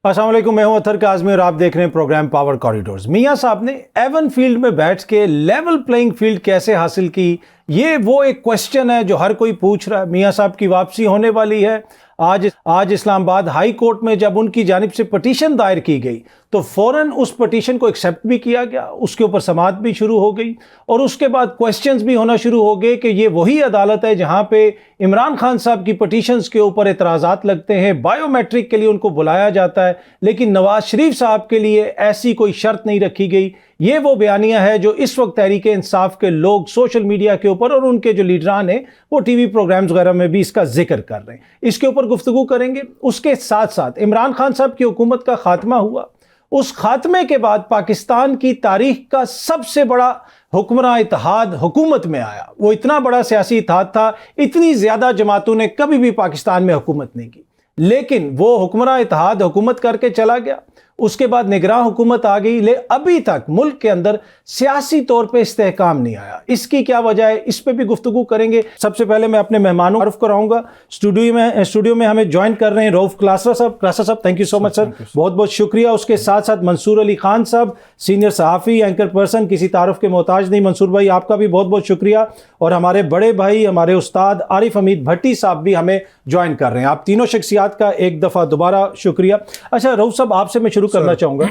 अस्सलाम वालेकुम, मैं हूं अतर काज़मी और आप देख रहे हैं प्रोग्राम पावर कॉरिडोर्स। मियां साहब ने एवन फील्ड में बैठ के लेवल प्लेइंग फील्ड कैसे हासिल की, ये वो एक क्वेश्चन है जो हर कोई पूछ रहा है। मियां साहब की वापसी होने वाली है। आज इस्लामाबाद हाई कोर्ट में जब उनकी जानिब से पटिशन दायर की गई तो फौरन उस पटिशन को एक्सेप्ट भी किया गया, उसके ऊपर समाअत भी शुरू हो गई और उसके बाद क्वेश्चंस भी होना शुरू हो गए कि ये वही अदालत है जहां पे इमरान खान साहब की पटिशन्स के ऊपर एतराज़ात लगते हैं, बायोमेट्रिक के लिए उनको बुलाया जाता है, लेकिन नवाज शरीफ साहब के लिए ऐसी कोई शर्त नहीं रखी गई। ये वो बयानिया है जो इस वक्त तहरीक इंसाफ के लोग सोशल मीडिया के ऊपर और उनके जो लीडरान हैं वो टीवी प्रोग्राम्स वगैरह में भी इसका जिक्र कर रहे हैं। इसके ऊपर गुफ्तगू करेंगे। उसके साथ साथ इमरान खान साहब की हुकूमत का खात्मा हुआ, उस खात्मे के बाद पाकिस्तान की तारीख का सबसे बड़ा हुक्मरान इत्तेहाद हुकूमत में आया। वो इतना बड़ा सियासी इत्तेहाद था, इतनी ज्यादा जमातों ने कभी भी पाकिस्तान में हुकूमत नहीं की, लेकिन वो हुक्मरान इत्तेहाद हुकूमत करके चला गया। उसके बाद निगरान हुकूमत आ गई, ले अभी तक मुल्क के अंदर सियासी तौर पे इस्तेहकाम नहीं आया। इसकी क्या वजह है, इस पे भी गुफ्तगू करेंगे। सबसे पहले मैं अपने मेहमानों को तारुफ कराऊंगा। स्टूडियो में हमें ज्वाइन कर रहे हैं रऊफ क्लासरा साहब। Thank you so much sir, बहुत बहुत शुक्रिया। उसके साथ साथ मंसूर अली खान साहब, सीनियर सहाफ़ी, एंकर पर्सन, किसी तारुफ के मोहताज नहीं। मंसूर भाई आपका भी बहुत बहुत शुक्रिया। और हमारे बड़े भाई, हमारे उस्ताद आरिफ हमीद भट्टी साहब भी हमें ज्वाइन कर रहे हैं। आप तीनों शख्सियात का एक दफ़ा दोबारा शुक्रिया। अच्छा रऊफ साहब, आपसे मैं शुरू करना चाहूंगा।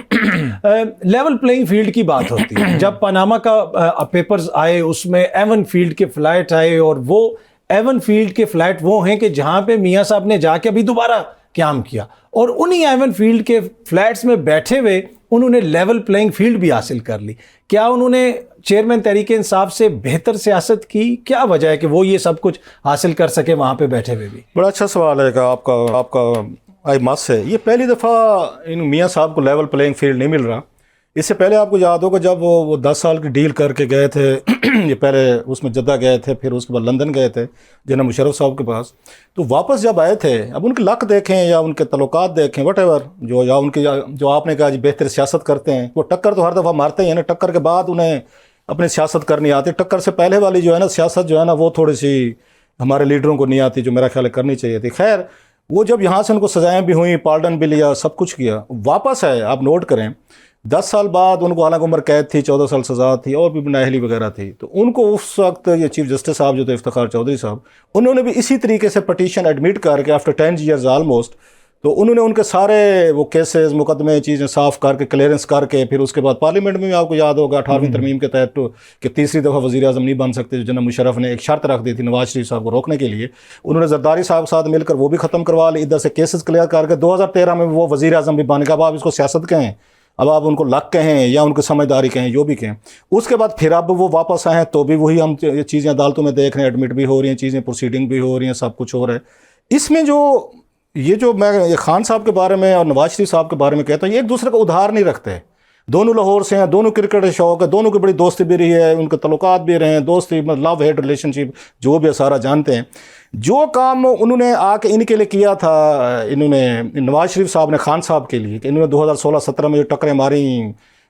लेवल प्लेइंग फील्ड की बात होती है। जब पनामा का पेपर्स आए उसमें एवन फील्ड के फ्लैट आए, और वो एवन फील्ड के फ्लैट वो हैं कि जहां पे मियां साहब ने जाके अभी दोबारा क्याम किया, और उन्हीं एवन फील्ड के फ्लैट्स में बैठे हुए उन्होंने लेवल प्लेइंग फील्ड भी हासिल कर ली। क्या उन्होंने चेयरमैन तहरीक इंसाफ से बेहतर सियासत की? क्या वजह है कि वो ये सब कुछ हासिल कर सके वहां पे बैठे हुए भी? बड़ा अच्छा सवाल है आपका आई मस है। ये पहली दफ़ा इन मियां साहब को लेवल प्लेइंग फील्ड नहीं मिल रहा। इससे पहले आपको याद होगा जब वो 10 साल की डील करके गए थे ये पहले उसमें जद्दा गए थे, फिर उसके बाद लंदन गए थे जनाब मुशर्रफ साहब के पास। तो वापस जब आए थे, अब उनके लक देखें या उनके तल्लुकात देखें, वट एवर जो आपने कहा जी बेहतर सियासत करते हैं, वो टक्कर तो हर दफ़ा मारते ही हैं ना। टक्कर के बाद उन्हें अपनी सियासत करनी आती। टक्कर से पहले वाली जो है ना सियासत जो है ना, वो थोड़ी सी हमारे लीडरों को नहीं आती, जो मेरा ख्याल करनी चाहिए थी। खैर, वो जब यहाँ से उनको सजाएं भी हुई, पार्डन भी लिया, सब कुछ किया, वापस आए। आप नोट करें 10 साल बाद उनको हालांकि उम्र कैद थी, 14 साल सजा थी और भी नाअहली वगैरह थी। तो उनको उस वक्त ये चीफ जस्टिस साहब जो थे इफ्तिखार चौधरी साहब, उन्होंने भी इसी तरीके से पटिशन एडमिट करके आफ्टर 10 ईयर्स ऑलमोस्ट, तो उन्होंने उनके सारे वो केसेस, मुकदमे, चीज़ें साफ़ करके क्लियरेंस करके, फिर उसके बाद पार्लियामेंट में भी आपको याद होगा 18वीं तरमीम के तहत कि तीसरी दफ़ा वज़ीर आज़म नहीं बन सकते, जो जनाब मुशर्रफ ने एक शर्त रख दी थी नवाज शरीफ साहब को रोकने के लिए। उन्होंने जरदारी साहब के साथ मिलकर वो भी ख़त्म करवा ली, इधर से केसेस क्लियर करके 2013 में वो वज़ीर आज़म भी बन गए। अब आप इसको सियासत कहें, अब आप उनको लक कहें या उनको समझदारी कहें, जो भी कहें। उसके बाद फिर अब वो वापस आए हैं तो भी वही हम ये चीज़ें अदालतों में देख रहे हैं, एडमिट भी हो रही हैं चीज़ें, प्रोसीडिंग भी हो रही हैं, सब कुछ हो रहा है। इसमें जो मैं ये खान साहब के बारे में और नवाज शरीफ साहब के बारे में कहता हूँ, ये एक दूसरे का उधार नहीं रखते। दोनों लाहौर से हैं, दोनों क्रिकेट का शौक है, दोनों की बड़ी दोस्ती भी रही है, उनके तल्लुकात भी रहे हैं, दोस्ती लव हेट रिलेशनशिप जो भी है सारा जानते हैं। जो काम उन्होंने आके इनके लिए किया था, इन्होंने नवाज शरीफ साहब ने खान साहब के लिए, कि इन्होंने 2016-17 में जो टक्करें मारी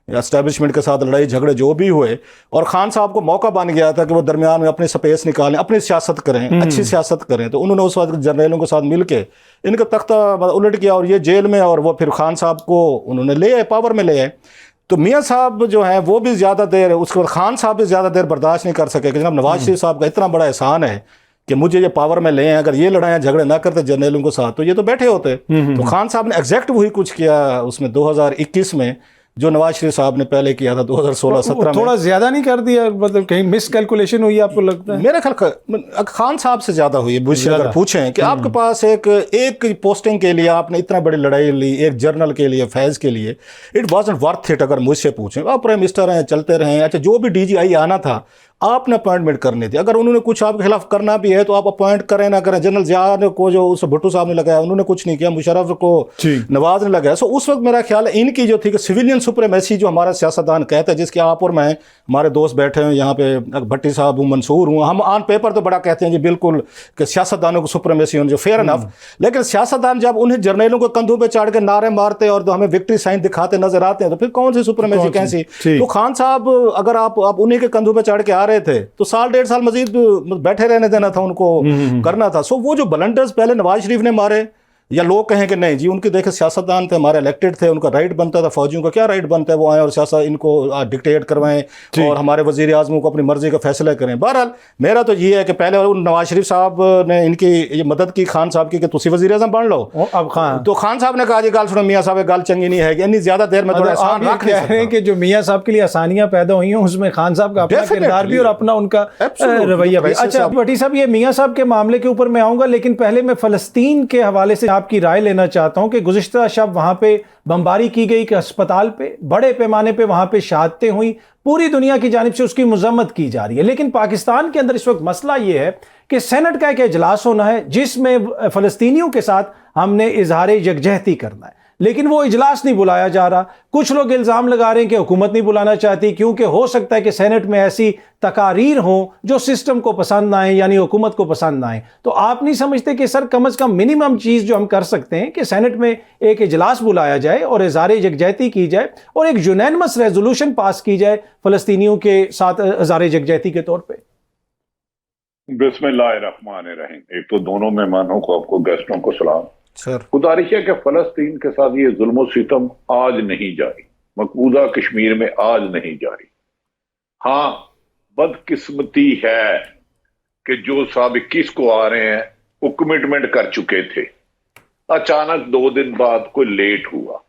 एस्टैब्लिशमेंट के साथ, लड़ाई झगड़े जो भी हुए, और खान साहब को मौका बन गया था कि वो दरमियान में अपनी स्पेस निकालें, अपनी सियासत करें, अच्छी सियासत करें। तो उन्होंने उस वक्त जर्नलों के साथ मिल के इनका तख्ता उलट किया और ये जेल में, और वो फिर खान साहब को उन्होंने ले आए, पावर में ले आए। तो मियां साहब जो हैं वो भी ज़्यादा देर, उसके बाद खान साहब भी ज़्यादा देर बर्दाश्त नहीं कर सके कि जनाब नवाज शरीफ साहब का इतना बड़ा एहसान है कि मुझे ये पावर में ले आए, अगर ये लड़ाइयाँ झगड़े ना करते जर्नलों के साथ तो ये तो बैठे होते। तो खान साहब ने एग्जैक्ट वही कुछ किया उसमें 2021 में जो नवाज शरीफ साहब ने पहले किया था 2016-17 में। थोड़ा ज्यादा नहीं कर दिया? मतलब कहीं मिस कैलकुलेशन हुई आपको लगता है? मेरा ख्याल खान साहब से ज्यादा हुई है। मुझसे अगर पूछें कि आपके पास एक पोस्टिंग के लिए आपने इतना बड़ी लड़ाई ली, एक जर्नल के लिए, फैज़ के लिए, इट वाज़न्ट वर्थ इट। अगर मुझसे पूछें, आप प्राइम मिनिस्टर हैं, चलते रहें, अच्छा जो भी DGI आना था आपने अपॉइंटमेंट करनी थी। अगर उन्होंने कुछ आपके खिलाफ करना भी है तो आप अपॉइंट करें ना करें। जनरल ज़िया को जो उस भुट्टो साहब ने लगाया, उन्होंने कुछ नहीं किया। मुशर्रफ को नवाज ने लगाया। सो उस वक्त मेरा ख्याल है इनकी जो थी कि सिविलियन सुप्रीमेसी जो हमारा सियासतदान कहते हैं, जिसके आप और मैं, हमारे दोस्त बैठे हैं यहाँ पे, भट्टी साहब हूँ, मंसूर हूँ, हम ऑन पेपर तो बड़ा कहते हैं जी बिल्कुल कि सियासतदानों को सुप्रीमेसी होनी, जो फेयर इनफ। लेकिन सियासतदान जब उन्हें जर्नलों को कंधों पर चढ़ के नारे मारते और हमें विक्ट्री साइन दिखाते नजर आते हैं तो फिर कौन सी सुप्रीमेसी कैसी? तो खान साहब अगर आप उन्हीं के कंधों पर चढ़ के आ रहे थे तो 1.5 साल मजीद बैठे रहने देना था उनको, करना था। सो वो जो ब्लंडर्स पहले नवाज शरीफ ने मारे, या लोग कहें कि नहीं जी उनके देखे सियासतदान थे, हमारे इलेक्टेड थे, उनका राइट बनता था, फौजियों का क्या राइट बनता है वो आए और सियासत इनको डिक्टेट करवाएं और हमारे वजीर आज़म को अपनी मर्जी का फैसला करें। बहरहाल मेरा तो ये है कि पहले नवाज शरीफ साहब ने इनकी ये मदद की खान साहब की कि तुसी वजीर आज़म बन लो, अब खान तो खान साहब ने कहा जी गल सुनो मियाँ साहब गल चंगी नहीं है, इतनी ज़्यादा देर में थोड़ा आसान आप रख कह रहे हैं कि जो मियाँ साहब के लिए आसानियां पैदा हुई हैं उसमें खान साहब का अपना किरदार भी और अपना उनका रवैया भी। अच्छा भट्टी साहब, ये मियाँ साहब के मामले के ऊपर मैं आऊंगा, लेकिन पहले मैं फ़लस्तीन के हवाले से आपकी राय लेना चाहता हूं कि गुज़िश्ता शब वहां पे बमबारी की गई कि अस्पताल पे बड़े पैमाने पे वहां पे शहादतें हुई, पूरी दुनिया की जानिब से उसकी मजम्मत की जा रही है। लेकिन पाकिस्तान के अंदर इस वक्त मसला ये है कि सेनेट का एक इजलास होना है जिसमें फ़लस्तीनियों के साथ हमने इजहार यकजहती करना है, लेकिन वो इजलास नहीं बुलाया जा रहा। कुछ लोग इल्ज़ाम लगा रहे हैं कि हुकूमत नहीं बुलाना चाहती क्योंकि हो सकता है कि सेनेट में ऐसी तकारीर हो जो सिस्टम को पसंद ना आए, यानी हुकूमत को पसंद ना आए। तो आप नहीं समझते कि सर कम अज़ कम मिनिमम चीज़ जो हम कर सकते हैं कि सेनेट में एक इजलास बुलाया जाए और इज़हार यकजहती की जाए और एक यूनैनिमस रेजोल्यूशन पास की जाए फ़लस्तीनियों के साथ इज़हार यकजहती के तौर पर? बिस्मिल्लाहिर्रहमानिर्रहीम। एक तो दोनों मेहमानों को, आपको गेस्टों को सलाम। सर गुजारिश है कि फलस्तीन के साथ ये जुल्म सितम आज नहीं जारी, मकबूजा कश्मीर में आज नहीं जारी। हाँ, बदकिस्मती है कि जो साहब 21 को आ रहे हैं वो कमिटमेंट कर चुके थे, अचानक 2 दिन बाद कोई लेट हुआ।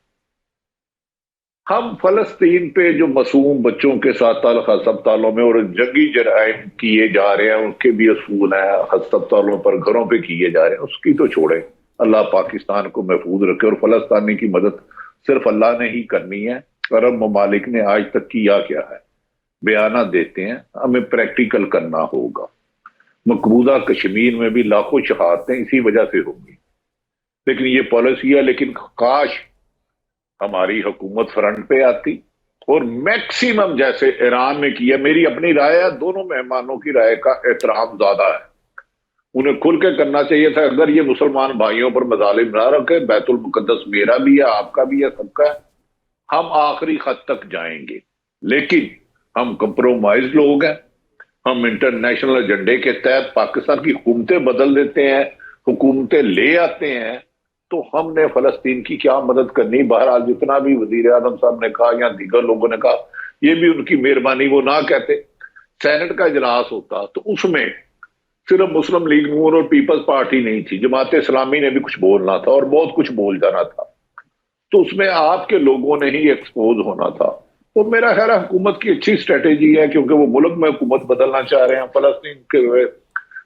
हम फलस्तीन पे जो मासूम बच्चों के साथ अस्पतालों में और जंगी जराइम किए जा रहे हैं उनके भी असूल है, अस्पतालों पर घरों पे किए जा रहे हैं, उसकी तो छोड़े। अल्लाह पाकिस्तान को महफूज रखे और फलस्तीनी की मदद सिर्फ अल्लाह ने ही करनी है। अरब ममालिक ने आज तक किया क्या है, बयाना देते हैं, हमें प्रैक्टिकल करना होगा। मकबूजा कश्मीर में भी लाखों शहादतें इसी वजह से होंगी, लेकिन ये पॉलिसी है। लेकिन काश हमारी हुकूमत फ्रंट पे आती और मैक्सिमम जैसे ईरान में किया। मेरी अपनी राय है, दोनों मेहमानों की राय का एहतराम ज्यादा है, उन्हें खुल के करना चाहिए था। अगर ये मुसलमान भाइयों पर मजालिम ना रखे, बैतुल मुकद्दस मेरा भी है, आपका भी है, सबका है, हम आखिरी खत तक जाएंगे। लेकिन हम कंप्रोमाइज लोग हैं, हम इंटरनेशनल एजेंडे के तहत पाकिस्तान की हुकूमतें बदल देते हैं, हुकूमतें ले आते हैं, तो हमने फलस्तीन की क्या मदद करनी। बहरहाल जितना भी वजीर आजम साहब ने कहा या दीगर लोगों ने कहा, ये भी उनकी मेहरबानी, वो ना कहते। सेनेट का इजलास होता तो उसमें सिर्फ मुस्लिम लीग नून और पीपल्स पार्टी नहीं थी, जमात इस्लामी ने भी कुछ बोलना था और बहुत कुछ बोल जाना था, तो उसमें आपके लोगों ने ही एक्सपोज होना था। तो मेरा ख्याल है हुकूमत की अच्छी स्ट्रेटेजी है, क्योंकि वो मुल्क में हुकूमत बदलना चाह रहे हैं, फलस्तीन के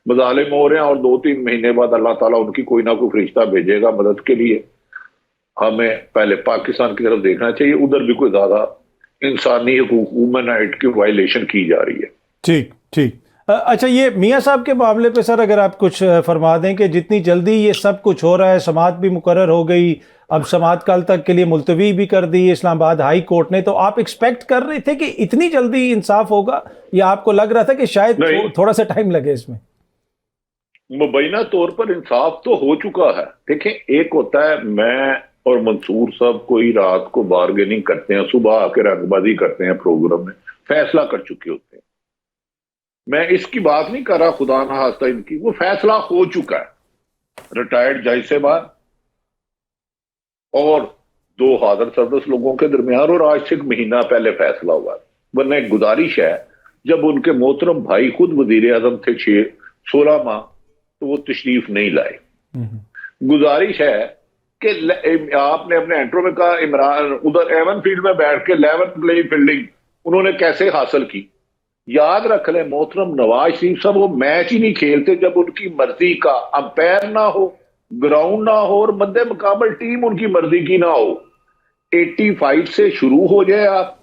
मजालिम हो रहे हैं और 2-3 महीने बाद अल्लाह ताला उनकी कोई ना कोई फरिश्ता भेजेगा मदद के लिए। हमें पहले पाकिस्तान की तरफ देखना चाहिए, उधर भी कोई ज्यादा इंसानी ह्यूमन राइट की वायलेशन की जा रही है। ठीक ठीक। अच्छा, ये मियाँ साहब के मामले पे सर अगर आप कुछ फरमा दें कि जितनी जल्दी ये सब कुछ हो रहा है, समाअत भी मुकर्रर हो गई, अब समाअत कल तक के लिए मुलतवी भी कर दी इस्लामाबाद हाई कोर्ट ने, तो आप एक्सपेक्ट कर रहे थे कि इतनी जल्दी इंसाफ होगा या आपको लग रहा था कि शायद थोड़ा सा टाइम लगे इसमें? मुबैना तौर पर इंसाफ तो हो चुका है। देखें, एक होता है मैं और मंसूर साहब कोई रात को बार्गेनिंग करते हैं, सुबह आकर रंगबाजी करते हैं, प्रोग्राम में फैसला कर चुके होते हैं। मैं इसकी बात नहीं कर रहा, खुदा ना खास्ता इनकी, वो फैसला हो चुका है। रिटायर्ड जज से बात और 2 हाजिर सरदस लोगों के दरमियान, और आज से 1 महीना पहले फैसला हुआ। वरना एक गुजारिश है, जब उनके मोहतरम भाई खुद वजीर आजम थे 16 माह, तो वो तशरीफ नहीं लाए। गुजारिश है कि आपने अपने इंट्रो में कहा इमरान उधर एवन फील्ड में बैठ के लेवल प्ले फील्डिंग उन्होंने कैसे हासिल की। याद रख ले, मोहतरम नवाज शरीफ साहब वो मैच ही नहीं खेलते जब उनकी मर्जी का अंपायर ना हो, ग्राउंड ना हो और मद्दे मुकाबल टीम उनकी मर्जी की ना हो। 85 से शुरू हो जाए, आप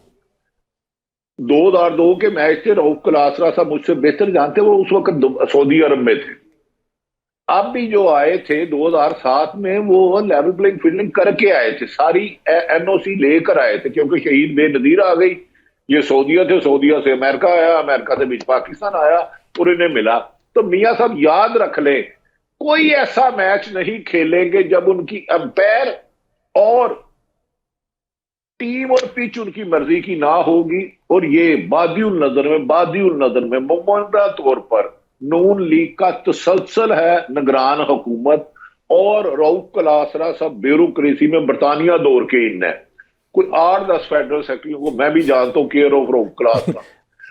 2002 के मैच थे, रऊफ कलासरा साहब मुझसे बेहतर जानते, वो उस वक्त सऊदी अरब में थे। अब भी जो आए थे 2007 में, वो लेवल प्लेइंग फील्डिंग करके आए थे, सारी एनओसी लेकर आए थे, क्योंकि शहीद बेनजीर आ गई। ये सऊदिया थे, सऊदिया से अमेरिका आया, अमेरिका से बीच पाकिस्तान आया और इन्हें मिला। तो मियाँ साहब याद रख ले, कोई ऐसा मैच नहीं खेलेंगे जब उनकी अंपायर और टीम और पिच उनकी मर्जी की ना होगी। और ये बादिउल नजर में मुमकिन तौर पर नून लीग का तसलसल है निगरान हुकूमत, और रऊफ कलासरा सब ब्यूरोक्रेसी में बरतानिया दौर के इन है। कोई 8-10 फेडरल सेक्रेटरियों को मैं भी जानता हूँ, केयर ऑफ रऊफ कलासरा।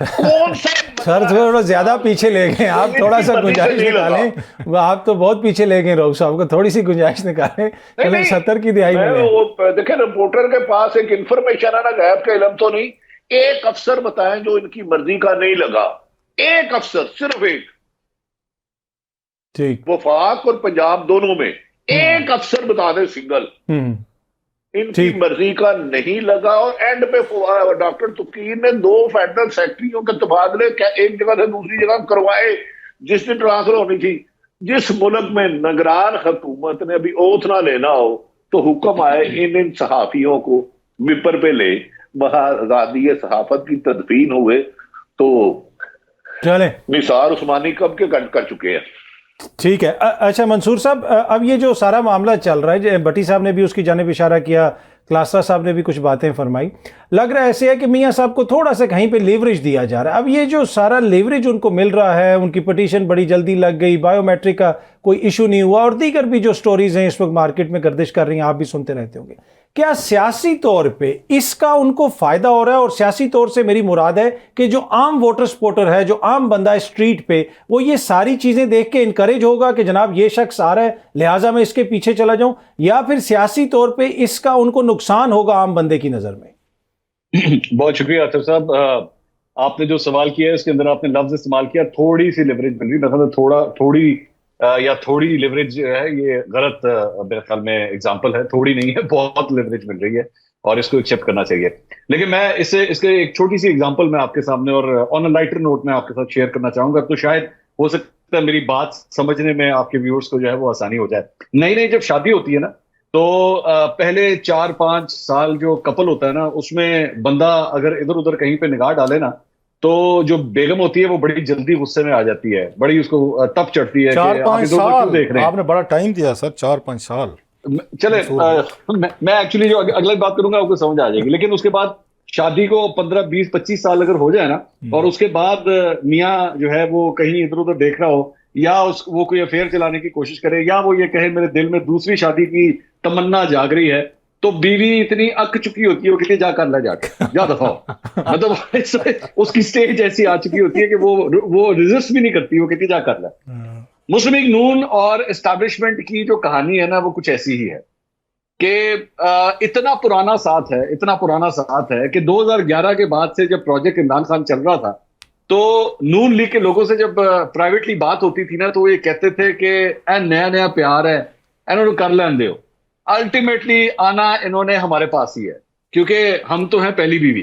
कौन सा सर थोड़ा ज्यादा पीछे ले गए आप, थोड़ा सा गुंजाइश निकालें। आप तो बहुत पीछे ले गए रऊफ साहब को, थोड़ी सी गुंजाइश निकालें। चलें 70 की दिहाई में देखिए रिपोर्टर के पास एक इंफॉर्मेशन है ना, गैब का इलम तो नहीं। एक अफसर बताएं जो इनकी मर्जी का नहीं लगा, एक अफसर, सिर्फ एक, ठीक, वफाक और पंजाब दोनों में एक अफसर बता दे सिंगल इनकी मर्जी का नहीं लगा। और एंड पे डॉक्टर तुकीर ने 2 फेडरल सेक्रेटरियों के तबादले एक जगह से दूसरी जगह करवाए जिस दिन ट्रांसफर होनी थी। जिस मुल्क में निगरान हुकूमत ने अभी ओथ ना लेना हो तो हुक्म आए इन सहाफियों को मिपर पे ले, वहां आजादी सहाफत की तदफीन हुए। तो चले निसार उस्मानी कब के कर चुके हैं। ठीक है। अच्छा मंसूर साहब, अब ये जो सारा मामला चल रहा है, भट्टी साहब ने भी उसकी जानिब इशारा किया, क्लासरा साहब ने भी कुछ बातें फरमाई, लग रहा है ऐसे है कि मियां साहब को थोड़ा सा कहीं पे लेवरेज दिया जा रहा है। अब ये जो सारा लेवरेज उनको मिल रहा है, उनकी पिटीशन बड़ी जल्दी लग गई, बायोमेट्रिक का कोई इशू नहीं हुआ, और दीगर भी जो स्टोरीज हैं इस वक्त मार्केट में गर्दिश कर रही हैं, आप भी सुनते रहते होंगे, क्या सियासी तौर पे इसका उनको फायदा हो रहा है? और सियासी तौर से मेरी मुराद है कि जो आम वोटर सपोर्टर है, जो आम बंदा है स्ट्रीट पे, वो ये सारी चीजें देख के इनकरेज होगा कि जनाब ये शख्स आ रहा है लिहाजा मैं इसके पीछे चला जाऊं, या फिर सियासी तौर पे इसका उनको नुकसान होगा आम बंदे की नजर में? बहुत शुक्रिया आतिफ साहब। आपने जो सवाल किया है उसके अंदर आपने लफ्ज इस्तेमाल किया थोड़ी सी लिवरेज मिल रही, मतलब थोड़ी लिवरेज जो है ये गलत मेरे ख्याल में एग्जांपल है, थोड़ी नहीं है, बहुत लिवरेज मिल रही है और इसको एक्सेप्ट करना चाहिए। लेकिन मैं इसके एक छोटी सी एग्जांपल मैं आपके सामने और ऑन अ लाइटर नोट में आपके साथ शेयर करना चाहूंगा, तो शायद हो सकता है मेरी बात समझने में आपके व्यूअर्स को जो है वो आसानी हो जाए। नई जब शादी होती है ना, तो पहले 4-5 साल जो कपल होता है ना, उसमें बंदा अगर इधर उधर कहीं पे निगाह डाले ना, तो जो बेगम होती है वो बड़ी जल्दी गुस्से में आ जाती है, बड़ी उसको तप चढ़ती है 4-5 साल देख रहे हैं। आपने बड़ा टाइम दिया सर, 4-5 साल। चले मैं एक्चुअली जो अगली बात करूंगा आपको समझ आ जाएगी। लेकिन उसके बाद शादी को 15-20-25 साल अगर हो जाए ना, और उसके बाद मियाँ जो है वो कहीं इधर उधर देख रहा हो, या वो कोई अफेयर चलाने की कोशिश करे, या वो ये कहे मेरे दिल में दूसरी शादी की तमन्ना जाग रही है, तो बीवी इतनी अक चुकी होती है, वो कहती जा कर ले, जाके जा दफा हो। मतलब उसकी स्टेज ऐसी आ चुकी होती है कि वो रेजिस्ट भी नहीं करती, वो कहती जा कर ले। मुस्लिम लीग नून और एस्टैब्लिशमेंट की जो कहानी है ना, वो कुछ ऐसी ही है कि इतना पुराना साथ है कि 2011 के बाद से जब प्रोजेक्ट इमरान खान चल रहा था, तो नून लीग के लोगों से जब प्राइवेटली बात होती थी ना, तो वो ये कहते थे कि नया प्यार है, इन्होंने कर लें दो। अल्टीमेटली आना इन्होंने हमारे पास ही है, क्योंकि हम तो हैं पहली बीवी,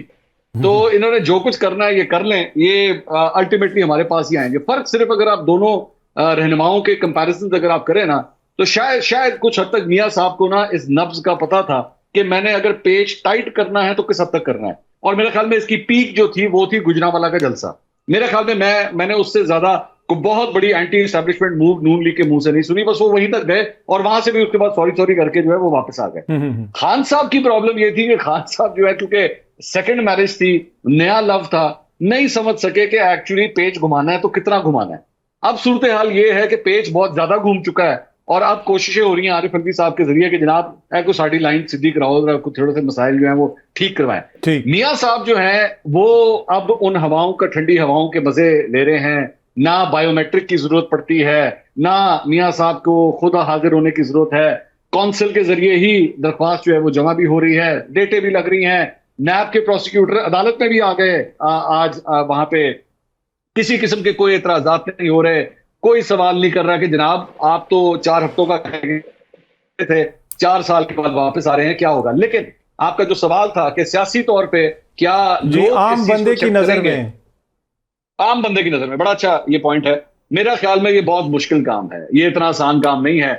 तो इन्होंने जो कुछ करना है ये कर लें, ये अल्टीमेटली हमारे पास ही आएंगे। फर्क सिर्फ अगर आप दोनों रहनुमाओं के कंपैरिजन अगर आप करें ना, तो शायद कुछ हद तक मियां साहब को ना इस नब्ज का पता था कि मैंने अगर पेच टाइट करना है तो किस हद तक करना है। और मेरे ख्याल में इसकी पीक जो थी वो थी गुजरांवाला का जलसा। मेरे ख्याल में मैंने उससे ज्यादा को बहुत बड़ी एंटी एस्टैब्लिशमेंट मूव नून लीग के मुंह से नहीं सुनी। बस वो वहीं तक गए और वहां से भी उसके बाद सॉरी करके जो है वो वापस आ गए। खान साहब की प्रॉब्लम ये थी कि खान साहब जो है, क्योंकि सेकंड मैरिज थी, नया लव था, नहीं समझ सके कि एक्चुअली पेच घुमाना है तो कितना घुमाना है। अब सूरत हाल ये है कि पेच बहुत ज्यादा घूम चुका है और अब कोशिशें हो रही हैं आरिफ अलवी साहब के जरिए कि जनाब को साड़ी लाइन सीधी कराओ, कुछ थोड़े से मसाइल जो हैं वो ठीक करवाएं। मियां साहब जो हैं वो अब उन हवाओं का, ठंडी हवाओं के मजे ले रहे हैं। ना बायोमेट्रिक की जरूरत पड़ती है, ना मियां साहब को खुद हाजिर होने की जरूरत है। कौंसिल के जरिए ही दरख्वास्त जो है वो जमा भी हो रही है, डेटें भी लग रही हैं। नैब के प्रोसिक्यूटर अदालत में भी आ गए आज, वहां पे किसी किस्म के कोई एतराजात नहीं हो रहे, कोई सवाल नहीं कर रहा कि जनाब आप तो 4 हफ्तों का थे, 4 साल के बाद वापस आ रहे हैं, क्या होगा। लेकिन आपका जो सवाल था कि सियासी तौर पे क्या आम बंदे की नजर में, आम बंदे की नजर में बड़ा अच्छा ये पॉइंट है। मेरा ख्याल में ये बहुत मुश्किल काम है, ये इतना आसान काम नहीं है।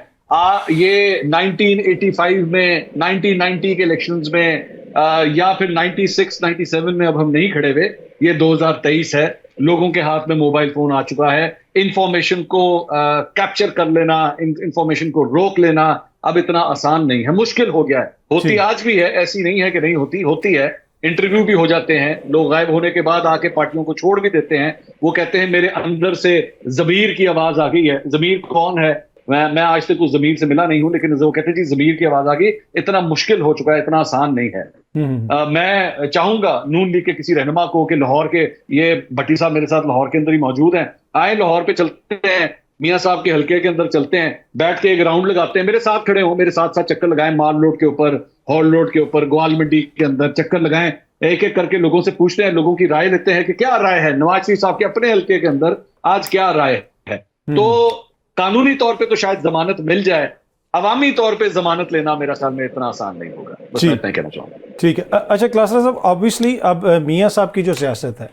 ये 1985 में, 1990 के इलेक्शंस में या फिर 96-97 में अब हम नहीं खड़े हुए, ये 2023 है। लोगों के हाथ में मोबाइल फोन आ चुका है, इंफॉर्मेशन को कैप्चर कर लेना, इंफॉर्मेशन को रोक लेना अब इतना आसान नहीं है, मुश्किल हो गया है। होती आज भी है, ऐसी नहीं है कि नहीं होती है। इंटरव्यू भी हो जाते हैं, लोग गायब होने के बाद आके पार्टियों को छोड़ भी देते हैं। वो कहते हैं मेरे अंदर से ज़मीर की आवाज आ गई है। ज़मीर कौन है? मैं आज तक उस ज़मीर से मिला नहीं हूं, लेकिन वो कहते जी ज़मीर की आवाज आ गई, इतना मुश्किल हो चुका है, इतना आसान नहीं है। मैं चाहूंगा नून लीग के किसी रहनुमा को कि लाहौर के, ये भट्टी साहब मेरे साथ लाहौर के अंदर ही मौजूद हैं, आए लाहौर पे चलते हैं, मियां साहब के हल्के के अंदर चलते हैं, बैठ के एक राउंड लगाते हैं, मेरे साथ खड़े हो, मेरे साथ साथ चक्कर लगाएं, माल रोड के ऊपर, हॉल रोड के ऊपर, ग्वाल मंडी के अंदर चक्कर लगाएं, एक एक करके लोगों से पूछते हैं, लोगों की राय लेते हैं कि क्या राय है नवाज शरीफ साहब के अपने हल्के के अंदर, आज क्या राय है। तो कानूनी तौर पे तो शायद जमानत मिल जाए, अवामी तौर पे जमानत लेना मेरा ख्याल में इतना आसान नहीं होगा। बस मैं इतना ही कहना चाहूँगा। ठीक है। अच्छा क्लासर साहब, ऑब्वियसली अब मियां साहब की जो सियासत है,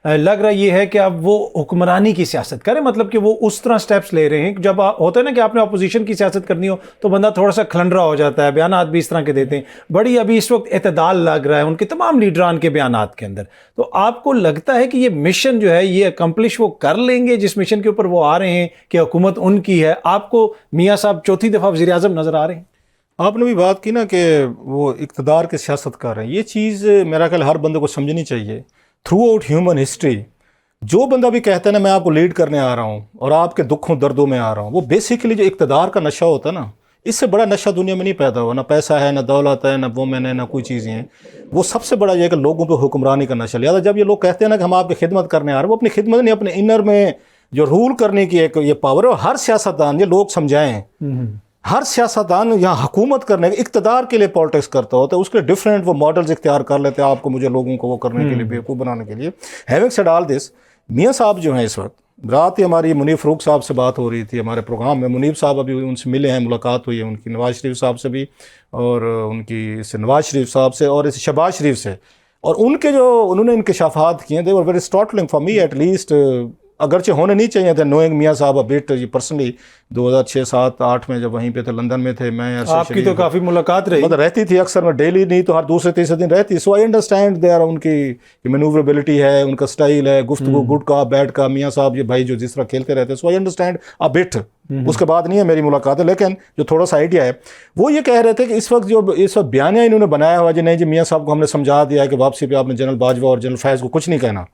लग रहा ये है कि अब वो हुक्मरानी की सियासत करें, मतलब कि वो उस तरह स्टेप्स ले रहे हैं। जब होता है ना कि आपने अपोजिशन की सियासत करनी हो तो बंदा थोड़ा सा खलंडरा हो जाता है, बयानात भी इस तरह के देते हैं। बड़ी अभी इस वक्त एतदाल लग रहा है उनके तमाम लीडरान के बयानात के अंदर। तो आपको लगता है कि ये मिशन जो है ये अकम्पलिश वो कर लेंगे जिस मिशन के ऊपर वो आ रहे हैं कि हुकूमत उनकी है? आपको मियाँ साहब चौथी दफ़ा वज़ीर आज़म नज़र आ रहे हैं? आपने भी बात की ना कि वो इक़्तिदार की सियासत कर रहे हैं, ये चीज़ मेरा ख्याल हर बंदे को समझनी चाहिए। थ्रू आउट ह्यूमन हिस्ट्री जो बंदा भी कहता है ना मैं आपको लीड करने आ रहा हूँ और आपके दुखों दर्दों में आ रहा हूँ, वो बेसिकली जो इक़्तिदार का नशा होता है ना, इससे बड़ा नशा दुनिया में नहीं पैदा हुआ। ना पैसा है, ना दौलत है, ना वोमेन है, ना कोई चीज़ें हैं। वो सबसे बड़ा ये है कि लोगों पे हुक्मरानी का नशा। लिहाजा जब ये लोग कहते हैं ना कि हम आपकी खिदमत करने आ रहे हैं, वो अपनी खिदमत नहीं, अपने इनर में जो रूल करने की एक ये पावर है। हर सियासतदान, ये लोग समझाएं, हर सियासतदान यहाँ हुकूमत करने इक़्तिदार के लिए पॉलिटिक्स करता होता है, उसके लिए डिफरेंट वो मॉडल्स इख्तियार कर लेते हैं आपको मुझे लोगों को वो करने के लिए, बेवकूफ़ बनाने के लिए। हैविंग सेड ऑल दिस, मियाँ साहब जो हैं इस वक्त, रात ही हमारी मुनीब फ़रूक साहब से बात हो रही थी हमारे प्रोग्राम में। मुनीब साहब अभी उनसे मिले हैं, मुलाकात हुई है उनकी, नवाज शरीफ साहब से भी, और उनकी इससे नवाज शरीफ साहब से और इस शहबाज शरीफ से। और उनके जो उन्होंने इंकशाफात किए they were very startling for me at least, अगरचे होने नहीं चाहिए थे। नोइंग मियाँ साहब अ बिट पर्सनली 2006, 7, 8 में जब वहीं पे थे, लंदन में थे, मैं आपकी तो काफ़ी मुलाकात रही, मतलब रहती थी अक्सर, मैं डेली नहीं तो हर दूसरे तीसरे दिन रहती। सो आई अंडरस्टैंड देयर उनकी मैनूवरेबिलिटी है, उनका स्टाइल है, गुफ्तगू गुड का बैड का। मियाँ साहब ये भाई जो जिस तरह खेलते रहते हैं, सो आई अंडरस्टैंड अ बिट। उसके बाद नहीं है मेरी मुलाकात है, लेकिन जो थोड़ा सा आइडिया है वो ये कह रहे थे कि इस वक्त जो इस वक्त बयानिया इन्होंने बनाया हुआ जी नहीं जी मियाँ साहब को हमने समझा दिया है कि वापसी पे आपने जनरल बाजवा और जनरल फैज़ को कुछ नहीं कहना।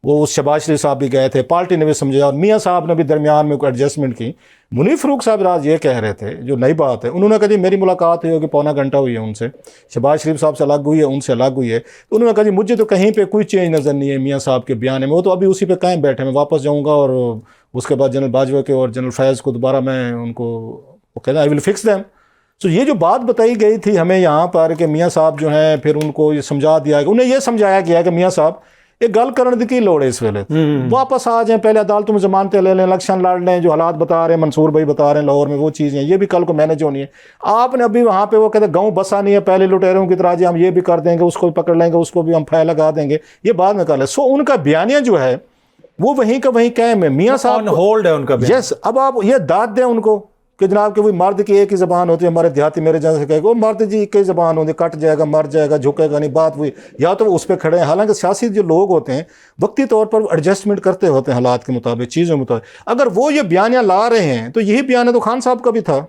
वो उस शहबाज शरीफ साहब भी गए थे, पार्टी ने भी समझाया और मियाँ साहब ने भी दरमियान में कोई एडजस्टमेंट की। मुनीब फ़रूक साहब राज ये कह रहे थे, जो नई बात है, उन्होंने कहा जी मेरी मुलाकात हुई होगी, पौना घंटा हुई है उनसे, शहबाज शरीफ साहब से अलग हुई है, उनसे अलग हुई है। तो उन्होंने कहा जी मुझे तो कहीं पे कोई चेंज नज़र नहीं है मियाँ साहब के बयान में, वो तो अभी उसी पे कायम बैठे, मैं वापस जाऊँगा और उसके बाद जनरल बाजवा के और जनरल फैज़ को दोबारा मैं उनको वो कहना आई विल फिक्स दैम। तो ये जो बात बताई गई थी हमें यहाँ पर कि मियाँ साहब जो हैं, फिर उनको ये समझा दिया गया, उन्हें ये समझाया गया कि मियाँ साहब एक गल करने की लोड़ है इस वेले, वापस आ जाएं, पहले अदालतों में जमानतें ले लें, इलेक्शन लड़ लें, जो हालात बता रहे हैं मंसूर भाई बता रहे हैं लाहौर में, वो चीज़ें ये भी कल को मैनेज होनी है। आपने अभी वहाँ पे वो कहते गाँव बसा नहीं है, पहले लुटेरों की तरह जी हम ये भी कर देंगे, उसको भी पकड़ लेंगे, उसको भी हम फाय लगा देंगे, ये बाद में कर लें। सो उनका बयानिया जो है वो वहीं का वहीं कायम है। मियाँ साहब होल्ड है उनका। यस, अब आप ये दाद दें उनको कि जनाब कि वही मर्द की एक ही ज़बान होती है, हमारे देहाती मेरे जैसे कहेगा वो मर्द जी एक ही ज़बान होती है, कट जाएगा, मर जाएगा, झुकेगा नहीं, बात हुई, या तो वो उस पर खड़े हैं। हालांकि सियासी जो लोग होते हैं वक्ती तौर पर एडजस्टमेंट करते होते हैं हालात के मुताबिक, चीज़ों के मुताबिक। अगर वो ये बयानियाँ ला रहे हैं तो यही बयान तो खान साहब का भी था,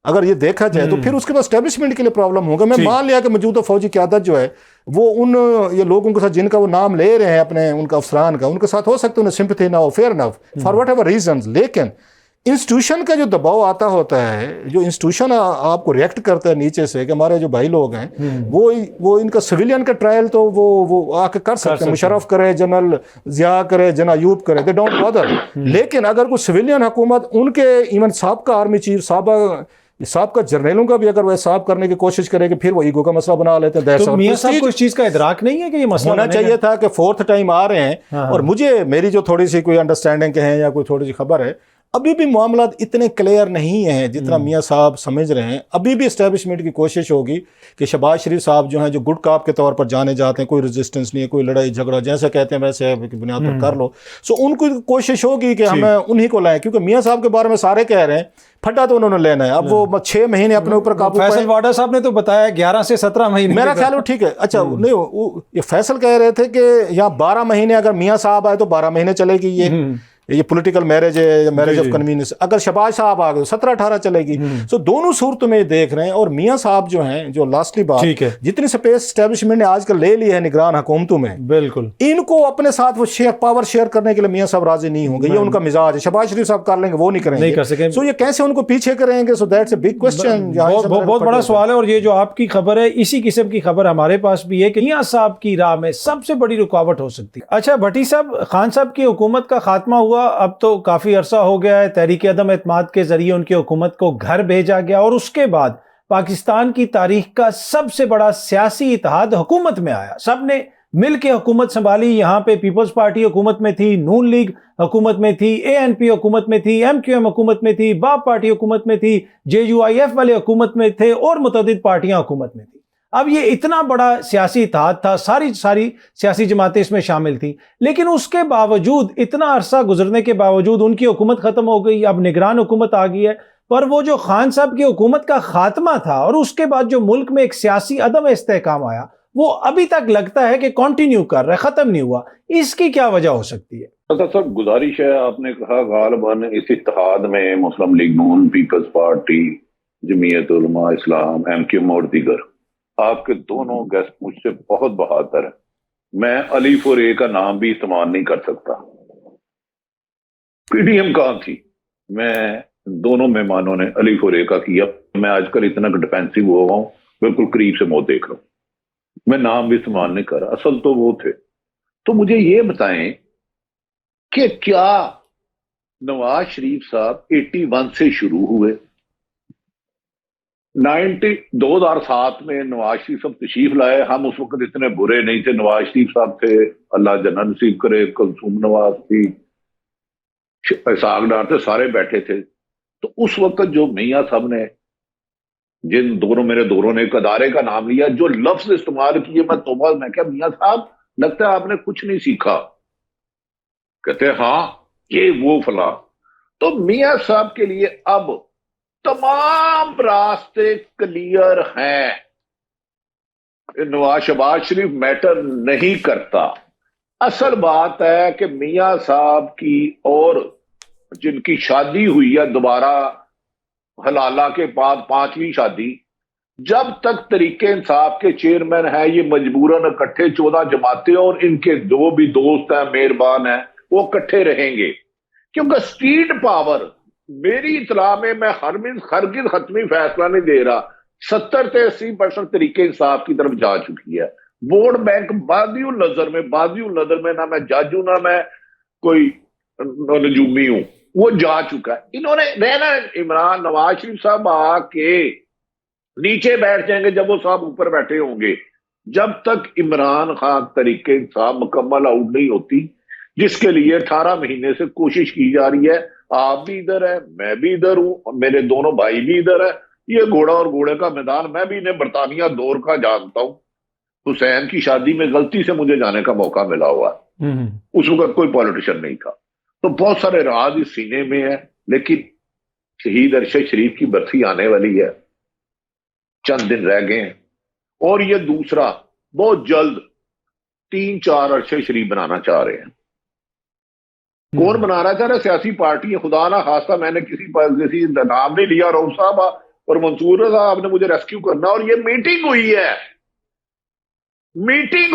अगर ये देखा जाए तो फिर उसके बाद एस्टेब्लिशमेंट के लिए प्रॉब्लम होगा। मैं मान लिया कि मौजूदा फौजी क़यादत जो है वो उन ये लोगों के साथ जिनका वो नाम ले रहे हैं अपने उनका अफसरान का, उनके साथ हो सकता है उन्हें सिंपैथी ना हो, fair enough for what ever reasons, लेकिन इंस्टीट्यूशन का जो दबाव आता होता है, जो इंस्टीट्यूशन आपको रिएक्ट करता है नीचे से कि हमारे जो भाई लोग हैं वो इनका सिविलियन का ट्रायल तो वो आके कर सकते हैं, मुशर्रफ करे, जनरल जिया करे, जनरल अयूब करे, दे डोंट बॉदर। लेकिन अगर कोई सिविलियन हुकूमत उनके इवन साहब आर्मी चीफ साहब जर्नलों का भी अगर वह साफ करने की कोशिश करेगी, फिर वो ईगो का मसला बना लेते हैं। तो मियां साहब को इस चीज़ का इदराक नहीं है कि ये मसला होना चाहिए था कि 4th टाइम आ रहे हैं। और मुझे मेरी जो थोड़ी सी कोई अंडरस्टैंडिंग के हैं या कोई थोड़ी सी खबर है, अभी भी मामला इतने क्लियर नहीं है जितना मियाँ साहब समझ रहे हैं। अभी भी इस्टेब्लिशमेंट की कोशिश होगी कि शहबाज शरीफ साहब जो हैं, जो गुड काप के तौर पर जाने जाते हैं, कोई रेजिस्टेंस नहीं है, कोई लड़ाई झगड़ा जैसे कहते हैं वैसे बुनियाद पर कर लो। सो उनको कोशिश होगी कि हमें उन्हीं को लाएं, क्योंकि मियाँ साहब के बारे में सारे कह रहे हैं फटा तो उन्होंने लेना है। अब वो 6 महीने अपने ऊपर काबू, फैसल वाडा साहब ने तो बताया 11 से 17 महीने, मेरा ख्याल है ठीक है। अच्छा नहीं, ये फैसल कह रहे थे कि यहाँ 12 महीने, अगर मियाँ साहब आए तो 12 महीने चलेगी ये ये पॉलिटिकल मैरिज है या मैरिज जी, ऑफ जी। कन्वीनियंस, अगर शहबाज साहब आ गए 17-18 चलेगी। तो दोनों सूरतों में देख रहे हैं। और मियाँ साहब जो हैं, जो लास्टली बात, ठीक है। जितनी स्पेस एस्टेब्लिशमेंट ने आजकल ले ली है निगरान हुकूमतों में, बिल्कुल इनको अपने साथ वो पावर शेयर करने के लिए मियाँ साहब राजी नहीं होंगे। ये उनका मिजाज है। शहबाज शरीफ साहब कर लेंगे, वो नहीं करेंगे, नहीं कर सकेंगे। सो ये कैसे उनको पीछे करेंगे? So that's a big question. बहुत बड़ा सवाल है। और ये जो आपकी खबर है, इसी किस्म की खबर हमारे पास भी है कि मियां साहब की राह में सबसे बड़ी रुकावट हो सकती है। अच्छा भट्टी साहब, खान साहब की हुकूमत का खात्मा हुआ, अब तो काफी अरसा हो गया है। तहरीक अदम एतमाद के जरिए उनकी हुकूमत को घर भेजा गया और उसके बाद पाकिस्तान की तारीख का सबसे बड़ा सियासी इत्तेहाद हुकूमत में आया। सबने मिल के हुकूमत संभाली। यहाँ पे पीपल्स पार्टी हुकूमत में थी, नून लीग हुकूमत में थी, एएनपी हुकूमत में थी, एमक्यूएम हुकूमत में थी, बाप पार्टी हुकूमत में थी, जेयूआईएफ वाले हुकूमत में थे और मुतअद्दिद पार्टियां हुकूमत में थी। अब ये इतना बड़ा सियासी इत्तेहाद था, सारी सियासी जमातें इसमें शामिल थी, लेकिन उसके बावजूद, इतना अरसा गुजरने के बावजूद उनकी हुकूमत खत्म हो गई। अब निगरान हुकूमत आ गई है। पर वो जो खान साहब की हुकूमत का खात्मा था और उसके बाद जो मुल्क में एक सियासी अदम इस्तेहकाम आया, वो अभी तक लगता है कि कंटिन्यू कर रहा है, खत्म नहीं हुआ। इसकी क्या वजह हो सकती है? सर गुजारिश है, आपने कहा गालिबन इस इत्तेहाद में मुस्लिम लीग नून, पीपल्स पार्टी, जमीयत उलमा इस्लाम, एमक्यूएम और दीगर, आपके दोनों गेस्ट मुझसे बहुत बहादुर है। मैं अलीफ और ए का नाम भी इस्तेमाल नहीं कर सकता। पीडीएम कहां थी? मैं दोनों मेहमानों ने अलीफ और ए का किया। मैं आजकल इतना डिफेंसिव हुआ हूं, बिल्कुल करीब से मुंह देख रहा हूं। मैं नाम भी इस्तेमाल नहीं कर रहा, असल तो वो थे। तो मुझे ये बताएं कि क्या नवाज शरीफ साहब 81 से शुरू हुए, 2007 में नवाज शरीफ साहब तशरीफ लाए। हम उस वक्त इतने बुरे नहीं थे। नवाज शरीफ साहब थे, अल्लाह जन्नत नसीब करे, कुलसूम नवाज थी, इसाक डार थे, सारे बैठे थे। तो उस वक्त जो मियाँ साहब ने, जिन दोनों मेरे दोनों ने एक अदारे का नाम लिया, जो लफ्ज इस्तेमाल किए, मैं तौबा, मैं क्या मियाँ साहब लगता है आपने कुछ नहीं सीखा। कहते हाँ ये वो फला। तो मियाँ साहब के लिए अब तमाम रास्ते क्लियर हैं। नवाज शहबाज शरीफ मैटर नहीं करता। असल बात है कि मियाँ साहब की और जिनकी शादी हुई है दोबारा हलाला के बाद, 5वीं शादी, जब तक तरीके इंसाफ के चेयरमैन है, ये मजबूरन इकट्ठे 14 जमातें और इनके जो भी दोस्त हैं, मेहरबान हैं, वो इकट्ठे रहेंगे। क्योंकि स्ट्रीट पावर, मेरी इतला में, मैं हरगिज़ हतमी फैसला नहीं दे रहा, 70 से 80% तरीके इंसाफ की तरफ जा चुकी है। वोट बैंक बादियुल नजर में ना मैं जज हूं, ना मैं कोई नजूमी हूं, वो जा चुका है। इन्होंने रहना, इमरान नवाज शरीफ साहब आके नीचे बैठ जाएंगे जब वो साहब ऊपर बैठे होंगे। जब तक इमरान खान तरीके इंसाफ मुकम्मल आउट नहीं होती, जिसके लिए 18 महीने से कोशिश की जा रही है। आप भी इधर है, मैं भी इधर हूं, मेरे दोनों भाई भी इधर है। ये घोड़ा और घोड़े का मैदान। मैं भी इन्हें बरतानिया दौर का जानता हूं। हुसैन की शादी में गलती से मुझे जाने का मौका मिला हुआ। उस वक्त कोई पॉलिटिशियन नहीं था। तो बहुत सारे राज इस सीने में है। लेकिन शहीद अरशद शरीफ की बरसी आने वाली है, चंद दिन रह गए हैं। और ये दूसरा बहुत जल्द 3-4 अरशद शरीफ बनाना चाह रहे हैं। कौन बनाना चाह रहा है? सियासी पार्टी है। खुदा ना खास्ता मैंने किसी नाम नहीं लिया, रऊफ साहब और मंसूर साहब ने मुझे रेस्क्यू करना। और ये मीटिंग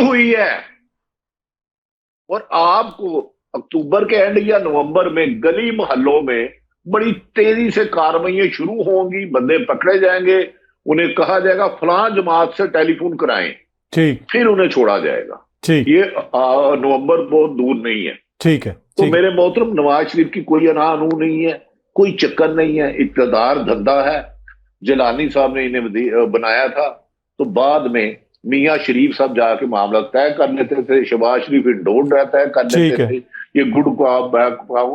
हुई है और आपको अक्टूबर के एंड या नवंबर में गली मोहल्लों में बड़ी तेजी से कार्रवाइयां शुरू होंगी। बंदे पकड़े जाएंगे, उन्हें कहा जाएगा फलां जमात से टेलीफोन कराएं, ठीक, फिर उन्हें छोड़ा जाएगा। ठीक, ये नवंबर बहुत दूर नहीं है। ठीक है। तो मेरे मोहतरम, नवाज शरीफ की कोई अनानू नहीं है, कोई चक्कर नहीं है, इक़्तिदार धंधा है। जिलानी साहब ने इन्हें बनाया था, तो बाद में मियाँ शरीफ साहब जाके मामला तय कर लेते थे। शहबाज शरीफ इंडोर्ड रहता है, कर लेते थे। ये गुड को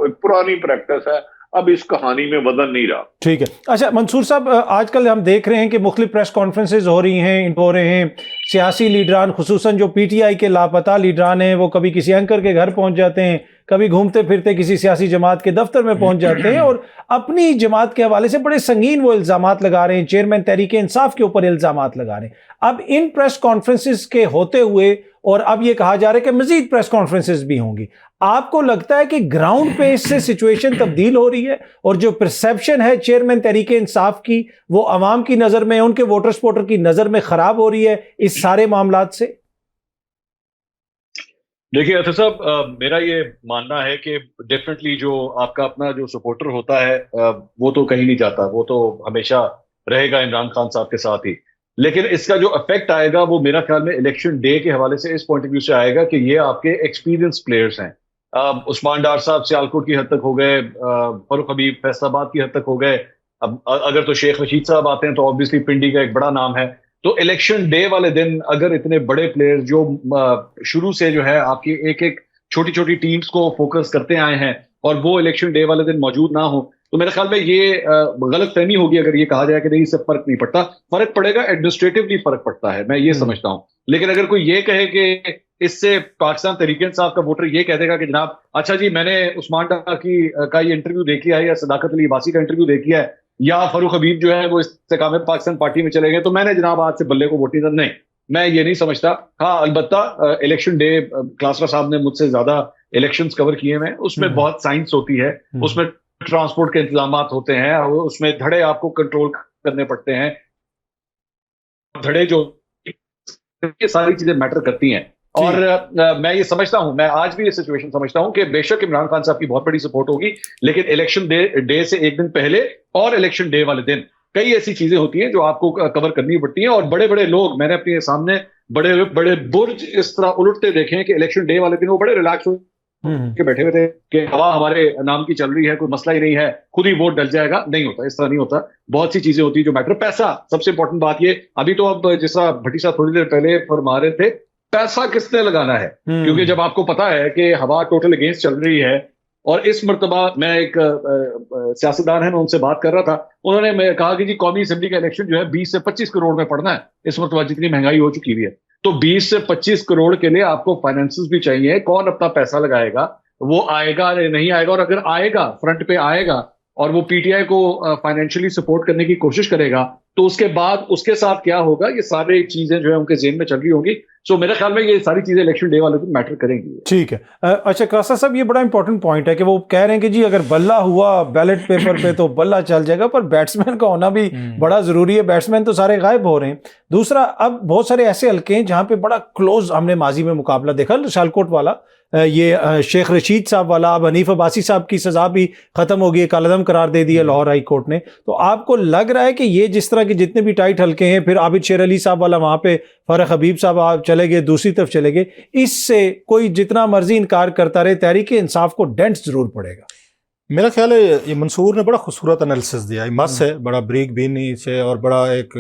एक पुरानी प्रैक्टिस है। अब इस कहानी में वजन नहीं रहा। ठीक है। अच्छा मंसूर साहब, आजकल हम देख रहे हैं कि मुख्तलिफ प्रेस कॉन्फ्रेंसेज हो रही हैं, सियासी लीडरान, खुसूसन जो पीटीआई के लापता लीडरान हैं, वो कभी किसी एंकर के घर पहुंच जाते हैं, कभी घूमते फिरते किसी सियासी जमात के दफ्तर में पहुंच जाते हैं और अपनी जमात के हवाले से बड़े संगीन वो इल्जामात लगा रहे हैं। चेयरमैन तहरीक इंसाफ के ऊपर इल्जामात लगा रहे हैं। अब इन प्रेस कॉन्फ्रेंसेस के होते हुए और अब ये कहा जा रहा है कि मजीद प्रेस कॉन्फ्रेंसेस भी होंगी। आपको लगता है कि ग्राउंड पे इससे सिचुएशन तब्दील हो रही है और जो परसेप्शन है चेयरमैन तहरीक इंसाफ की वो अवाम की नजर में, उनके वोटर सपोर्टर की नजर में खराब हो रही है इस सारे मामलात से? देखिए अतर साहब, मेरा ये मानना है कि डेफिनेटली जो आपका अपना जो सपोर्टर होता है वो तो कहीं नहीं जाता, वो तो हमेशा रहेगा इमरान खान साहब के साथ ही। लेकिन इसका जो इफेक्ट आएगा वो मेरा ख्याल में इलेक्शन डे के हवाले से इस पॉइंट ऑफ व्यू से आएगा कि ये आपके एक्सपीरियंस प्लेयर्स हैं। उस्मान डार साहब सियालकोट की हद तक हो गए, फरूख हबीब फैसलाबाद की हद तक हो गए। अब अगर तो शेख रशीद साहब आते हैं तो ऑब्वियसली पिंडी का एक बड़ा नाम है। तो इलेक्शन डे वाले दिन अगर इतने बड़े प्लेयर्स जो शुरू से जो है आपकी एक एक छोटी छोटी टीम्स को फोकस करते आए हैं और वो इलेक्शन डे वाले दिन मौजूद ना हो, तो मेरे ख्याल में ये गलत फहमी होगी अगर ये कहा जाए कि नहीं इससे फर्क नहीं पड़ता। फर्क पड़ेगा, एडमिनिस्ट्रेटिवली फर्क पड़ता है, मैं ये समझता हूँ। लेकिन अगर कोई ये कहे कि इससे पाकिस्तान तहरीक इंसाफ का वोटर ये कह देगा कि जनाब अच्छा जी मैंने उस्मान डार का ये इंटरव्यू देख लिया है या सदाकत अली अब्बासी का इंटरव्यू देख लिया है या फरूख हबीब जो है वो इस्तेकाम में पाकिस्तान पार्टी में चले गए तो मैंने जनाब आज से बल्ले को वोट नहीं देना। नहीं, मैं ये नहीं समझता। हाँ अलबत्ता इलेक्शन डे क्लासरा साहब ने मुझसे ज्यादा इलेक्शंस कवर किए हैं, उसमें बहुत साइंस होती है, उसमें ट्रांसपोर्ट के इंतजाम होते हैं, उसमें धड़े आपको कंट्रोल करने पड़ते हैं, धड़े जो ये सारी चीजें मैटर करती हैं। और मैं ये समझता हूं, मैं आज भी ये सिचुएशन समझता हूं कि बेशक इमरान खान साहब की बहुत बड़ी सपोर्ट होगी, लेकिन इलेक्शन डे से एक दिन पहले और इलेक्शन डे वाले दिन कई ऐसी चीजें होती हैं जो आपको कवर करनी पड़ती हैं। और बड़े बड़े लोग मैंने अपने सामने बड़े बड़े बुर्ज इस तरह उलटते देखे हैं कि इलेक्शन डे वाले दिन वो बड़े रिलैक्स के बैठे हुए थे कि हवा हमारे नाम की चल रही है, कोई मसला ही नहीं है, खुद ही वोट डल जाएगा। नहीं होता, इस तरह नहीं होता। बहुत सी चीजें होती है जो मैटर। पैसा सबसे इंपॉर्टेंट बात ये, अभी तो अब जिस तरह भट्टी साहब थोड़ी देर पहले फरमा रहे थे, पैसा किसने लगाना है, क्योंकि जब आपको पता है कि हवा टोटल अगेंस्ट चल रही है। और इस मर्तबा मैं एक सियासतदान है, मैं उनसे बात कर रहा था, उन्होंने कहा कि जी कौमी असेंबली का इलेक्शन जो है 20 से 25 करोड़ में पड़ना है इस मर्तबा, जितनी महंगाई हो चुकी हुई है। तो 20 से 25 करोड़ के लिए आपको फाइनेंसेस भी चाहिए। कौन अपना पैसा लगाएगा, वो आएगा नहीं आएगा, और अगर आएगा फ्रंट पे आएगा और वो पीटीआई को फाइनेंशियली सपोर्ट करने की कोशिश करेगा, तो उसके बाद उसके साथ क्या होगा, ये सारी चीजें जो है उनके जेहन में चल रही होंगी। सो मेरे ख्याल में ये सारी चीजें इलेक्शन डे वाले दिन मैटर करेंगी। ठीक है। अच्छा कासा साहब, ये बड़ा इंपॉर्टेंट पॉइंट है कि वो कह रहे हैं कि जी अगर बल्ला हुआ बैलेट पेपर पे तो बल्ला चल जाएगा, पर बैट्समैन का होना भी बड़ा जरूरी है। बैट्समैन तो सारे गायब हो रहे हैं। दूसरा, अब बहुत सारे ऐसे हल्के हैं जहां पे बड़ा क्लोज हमने माजी में मुकाबला देखा, सियालकोट वाला, ये शेख रशीद साहब वाला, अब हनीफ अब्बासी साहब की सजा भी खत्म हो गई, कालअदम करार दे दिया लाहौर हाई कोर्ट ने। तो आपको लग रहा है कि ये जिस तरह के जितने भी टाइट हल्के हैं, फिर आबिद शेर अली साहब वाला वहां पे फरूख हबीब साहब चले गए, दूसरी तरफ चले गए, इससे कोई जितना मर्जी इनकार करता रहे, तहरीक इंसाफ को डेंट जरूर पड़ेगा? मेरा ख्याल है ये मंसूर ने बड़ा खूबसूरत एनालिसिस दिया है, मस्त है, बड़ा ब्रीक बीनी से, और बड़ा एक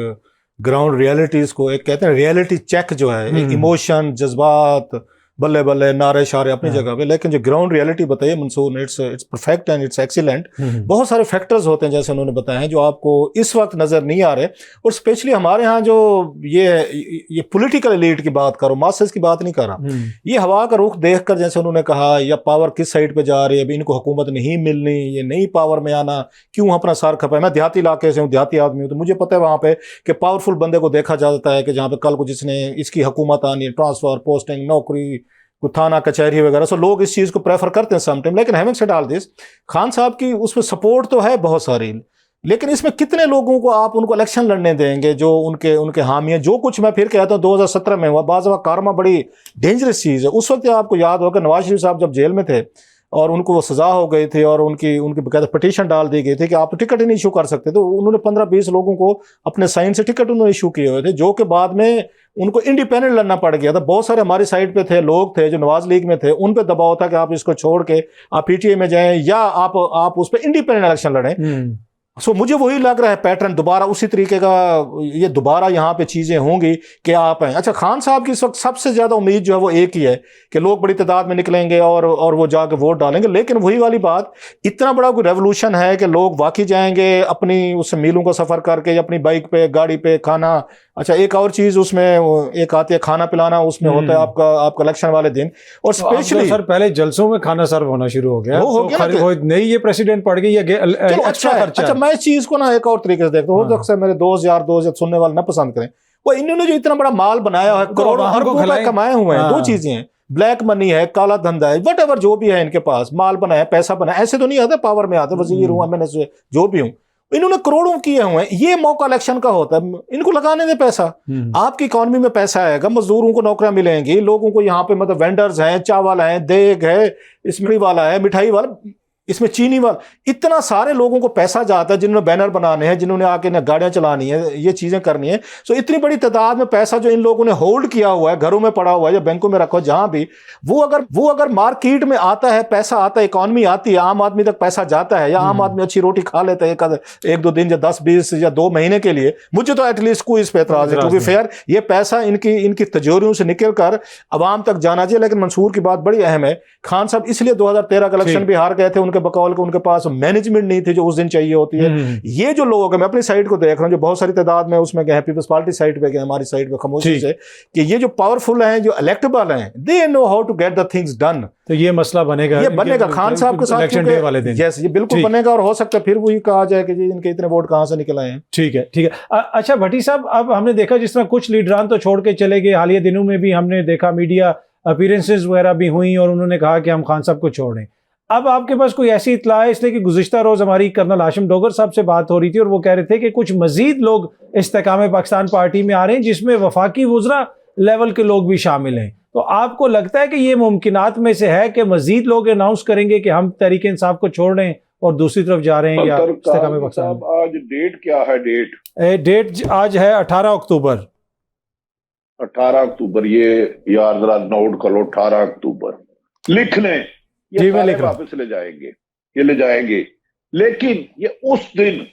ग्राउंड रियलिटीज को, एक कहते हैं रियलिटी चेक जो है, एक इमोशन, जज्बात, बल्ले बल्ले, नारे शारे अपनी जगह पे, लेकिन जो ग्राउंड रियलिटी बताइए मंसूर ने, it's perfect and it's excellent. बहुत सारे फैक्टर्स होते हैं जैसे उन्होंने बताया हैं जो आपको इस वक्त नजर नहीं आ रहे, और स्पेशली हमारे यहाँ जो ये पॉलिटिकल एलीट की बात करो, मासेस की बात नहीं कर रहा, ये हवा का रुख देखकर जैसे उन्होंने कहा, या पावर किस साइड पे जा रही है, अभी इनको हुकूमत नहीं मिलनी, ये नई पावर में आना, क्यों अपना सर खपाए। मैं देहाती इलाके से हूँ, देहाती आदमी हूँ, तो मुझे पता है वहाँ पे कि पावरफुल बंदे को देखा जाता है कि जहाँ पे कल को जिसने इसकी हुकूमत आनी है, ट्रांसफर, पोस्टिंग, नौकरी, थाना कचहरी वगैरह, सो लोग इस चीज़ को प्रेफर करते हैं समटाइम। लेकिन having said all this, Khan साहब की उसमें सपोर्ट तो है बहुत सारी, लेकिन इसमें कितने लोगों को आप उनको इलेक्शन लड़ने देंगे जो उनके हामी हैं। जो कुछ मैं फिर कहता हूँ 2017 में हुआ, बाज़ कारमा बड़ी डेंजरस चीज़ है। उस वक्त आपको याद होगा नवाज शरीफ साहब जब जेल में थे और उनको वो सज़ा हो गई थी और उनकी बकायदा पटिशन डाल दी गई थी कि आप टिकट ही नहीं इशू कर सकते, तो उन्होंने 15-20 लोगों को अपने साइन से टिकट उन्होंने इशू किए हुए थे, जो कि बाद में उनको इंडिपेंडेंट लड़ना पड़ गया था। बहुत सारे हमारी साइड पे थे, लोग थे जो नवाज लीग में थे, उन पे दबाव था कि आप इसको छोड़ के आप पीटीआई में जाएं या आप उस पर इंडिपेंडेंट इलेक्शन लड़ें। सो मुझे वही लग रहा है पैटर्न दोबारा उसी तरीके का, ये दोबारा यहाँ पे चीज़ें होंगी कि आप हैं। अच्छा, खान साहब की इस वक्त सबसे ज़्यादा उम्मीद जो है वो एक ही है कि लोग बड़ी तादाद में निकलेंगे और वो जाके वोट डालेंगे। लेकिन वही वाली बात, इतना बड़ा कोई रेवोल्यूशन है कि लोग वाकई जाएंगे अपनी उस मीलों का सफ़र करके, अपनी बाइक पे, गाड़ी पे, खाना। अच्छा, एक और चीज़ उसमें एक आती है खाना पिलाना, उसमें होता है आपका इलेक्शन वाले दिन। और स्पेशली सर पहले जलसों में खाना सर्व होना शुरू हो गया, नहीं ये प्रेसिडेंट पड़ गई, अच्छा खर्चा। अच्छा, मैं इस चीज को ना एक और तरीके से देखता हूँ, हो सकता है मेरे दोस्त यार सुनने वाले ना पसंद करें। वो इन्होंने जो इतना बड़ा माल बनाया है, करोड़ों आवाम को अरबों का कमाए हुए हैं, दो चीजें हैं, ब्लैक मनी है, काला धंधा है, वट एवर जो भी है इनके पास, माल बनाया, पैसा बनाया, ऐसे तो नहीं आता पावर में आते, वजीर हूं, एमएनए जो भी हूं, इन्होंने करोड़ों किए हुए हैं। ये मौका इलेक्शन का होता है, इनको लगाने दे पैसा, आपकी इकोनॉमी में पैसा आएगा, मजदूरों को नौकरियां मिलेंगी, लोगों को यहाँ पे मतलब वेंडर्स हैं, चावल है, देग है, इसमें वाला है, मिठाई वाला, इसमें चीनी वाला, इतना सारे लोगों को पैसा जाता है, जिन्होंने बैनर बनाने हैं, जिन्होंने आके ना गाड़ियां चलानी है, ये चीजें करनी है। सो इतनी बड़ी तादाद में पैसा जो इन लोगों ने होल्ड किया हुआ है, घरों में पड़ा हुआ है या बैंकों में रखो जहां भी, वो अगर मार्केट में आता है, पैसा आता है, इकोनॉमी आती है, आम आदमी तक पैसा जाता है, या आम आदमी अच्छी रोटी खा लेता है एक दो दिन या 10-20 या 2 महीने के लिए, मुझे तो एटलीस्ट कोई इस पे एतराज है, टू बी फेयर, ये पैसा इनकी तिजोरियों से निकल कर अवाम तक जाना चाहिए। लेकिन मंसूर की बात बड़ी अहम है, खान साहब इसलिए 2013 का इलेक्शन भी हार गए थे, उनके बकौल को उनके पास मैनेजमेंट नहीं थी जो उस दिन चाहिए होती है। ये जो लोग हैं, मैं अपनी साइड को देख रहा हूं, जो बहुत सारी तादाद में उसमें गए, पीपल्स पार्टी साइड पे गए, हमारी साइड पे खामोशी से, कि ये जो पावरफुल हैं, जो इलेक्टेबल हैं, they know how to get the things done. तो ये मसला बनेगा, ये बनेगा खान साहब के साथ इलेक्शन डे वाले दिन। यस, ये बिल्कुल बनेगा, और हो सकता है फिर वही कहा जाए कि जी इनके इतने वोट कहां से निकल आए हैं। ठीक है। अच्छा भट्टी साहब, अब हमने देखा जिस तरह कुछ लीडरान तो छोड़ के चले गए, हालिया दिनों में भी हमने देखा मीडिया अपीयरेंसेस वगैरह भी हुई और उन्होंने कहा कि हम खान साहब को छोड़ें। अब आपके पास कोई ऐसी इत्तला है? इसलिए कि गुज़िश्ता रोज हमारी कर्नल हाशिम डोगर साहब से बात हो रही थी और वो कह रहे थे कि कुछ मजीद लोग इस्तेकाम पाकिस्तान पार्टी में आ रहे हैं, जिसमें वफाकी वुज़रा लेवल के लोग भी शामिल हैं। तो आपको लगता है कि ये मुमकिनात में से है कि मजीद लोग अनाउंस करेंगे कि हम तहरीक इंसाफ को छोड़ रहे हैं और दूसरी तरफ जा रहे हैं, या इस्तेकाम पाकिस्तान? आज डेट क्या है? डेट आज है 18 अक्टूबर। 18 अक्टूबर, ये यार जरा नोट कर लो, 18 अक्टूबर लिख लें। ये जी, मैं सारे लिख रहा हूं। वापस ले जाएंगे, ये ले जाएंगे, लेकिन ये उस दिन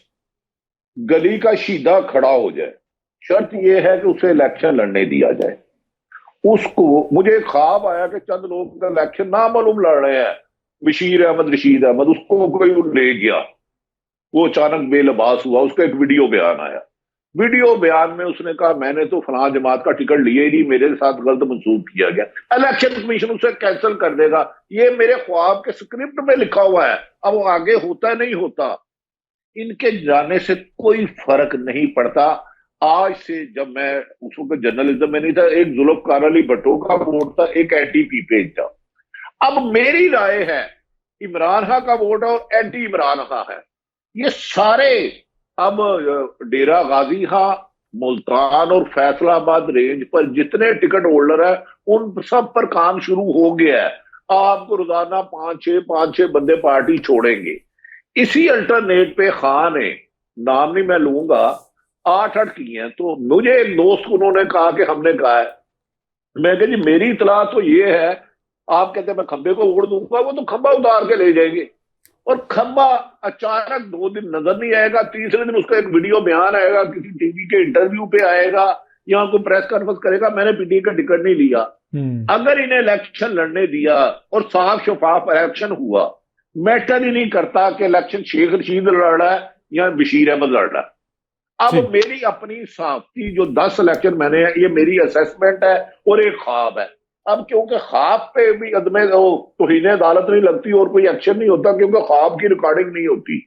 गली का शीदा खड़ा हो जाए। शर्त ये है कि उसे इलेक्शन लड़ने दिया जाए। उसको, मुझे ख्वाब आया कि चंद लोग इलेक्शन नामालूम लड़ रहे हैं, बशीर अहमद, रशीद अहमद, उसको कोई ले गया, वो अचानक बेलबास हुआ, उसका एक वीडियो बयान आया। वीडियो बयान में उसने कहा मैंने तो फलां जमात का टिकट लिया ही नहीं, मेरे साथ गलत मंसूब किया गया, इलेक्शन कमीशन उसे कैंसिल कर देगा। ये मेरे ख्वाब के स्क्रिप्ट में लिखा हुआ है। अब वो आगे होता नहीं होता, इनके जाने से कोई फर्क नहीं पड़ता। आज से, जब मैं उस वक्त जर्नलिज्म में नहीं था, एक जुल्फकार अली भट्टो का वोट था, एक एनटीपी पेज था। अब मेरी राय है इमरान खां का वोट और एंटी इमरान खां है। ये सारे अब डेरा गाजी खां, मुल्तान और फैसलाबाद रेंज पर जितने टिकट होल्डर है, उन सब पर काम शुरू हो गया है। आपको रोजाना 5-6 बंदे पार्टी छोड़ेंगे। इसी अल्टरनेट पे खान ने, नाम नहीं मैं लूंगा, 8 किए हैं। तो मुझे एक दोस्त उन्होंने कहा कि हमने कहा है, मैं कहा जी मेरी इतला तो ये है, आप कहते हैं मैं खंबे को वोट दूंगा, वो तो खंबा उतार के ले जाएंगे, और खंबा अचानक 2 दिन नजर नहीं आएगा, तीसरे दिन उसका एक वीडियो बयान आएगा, किसी टीवी के इंटरव्यू पे आएगा, यहाँ कोई प्रेस कॉन्फ्रेंस करेगा, मैंने पीटीआई का टिकट नहीं लिया। अगर इन्हें इलेक्शन लड़ने दिया और साफ शफाफ इलेक्शन हुआ, मैटर ही नहीं करता कि इलेक्शन शेख रशीद लड़ रहा है या बशीर अहमद लड़ रहा है। अब मेरी अपनी साथी जो 10 इलेक्शन मैंने, ये मेरी असेसमेंट है और एक ख्वाब है। अब क्योंकि ख्वाब पे भी अदमे तौहीन अदालत नहीं लगती और कोई एक्शन नहीं होता, क्योंकि ख्वाब की रिकॉर्डिंग नहीं होती,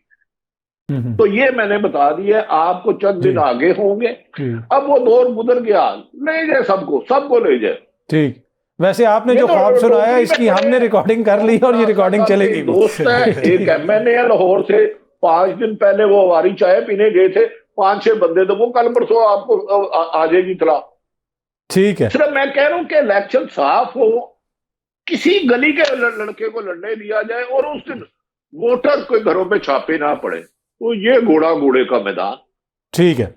तो ये मैंने बता दिया, आपको चंद दिन आगे होंगे। अब वो दौर गुजर गया, ले जाए सबको ले जाए। ठीक, वैसे आपने जो ख्वाब सुनाया इसकी हमने रिकॉर्डिंग कर ली और ये रिकॉर्डिंग चलेगी। दोस्त है एक एमएनए है लाहौर से, 5 दिन पहले वो हमारी चाय पीने गए थे, 5-6 बंदे, तो वो कल परसों आपको आ जाएगी इतला। ठीक है, सिर्फ मैं कह रहा हूं कि इलेक्शन साफ हो, किसी गली के लड़के को लड़ने दिया जाए और उस दिन वोटर के घरों पे छापे ना पड़े, तो ये घोड़ा घोड़े का मैदान। ठीक है।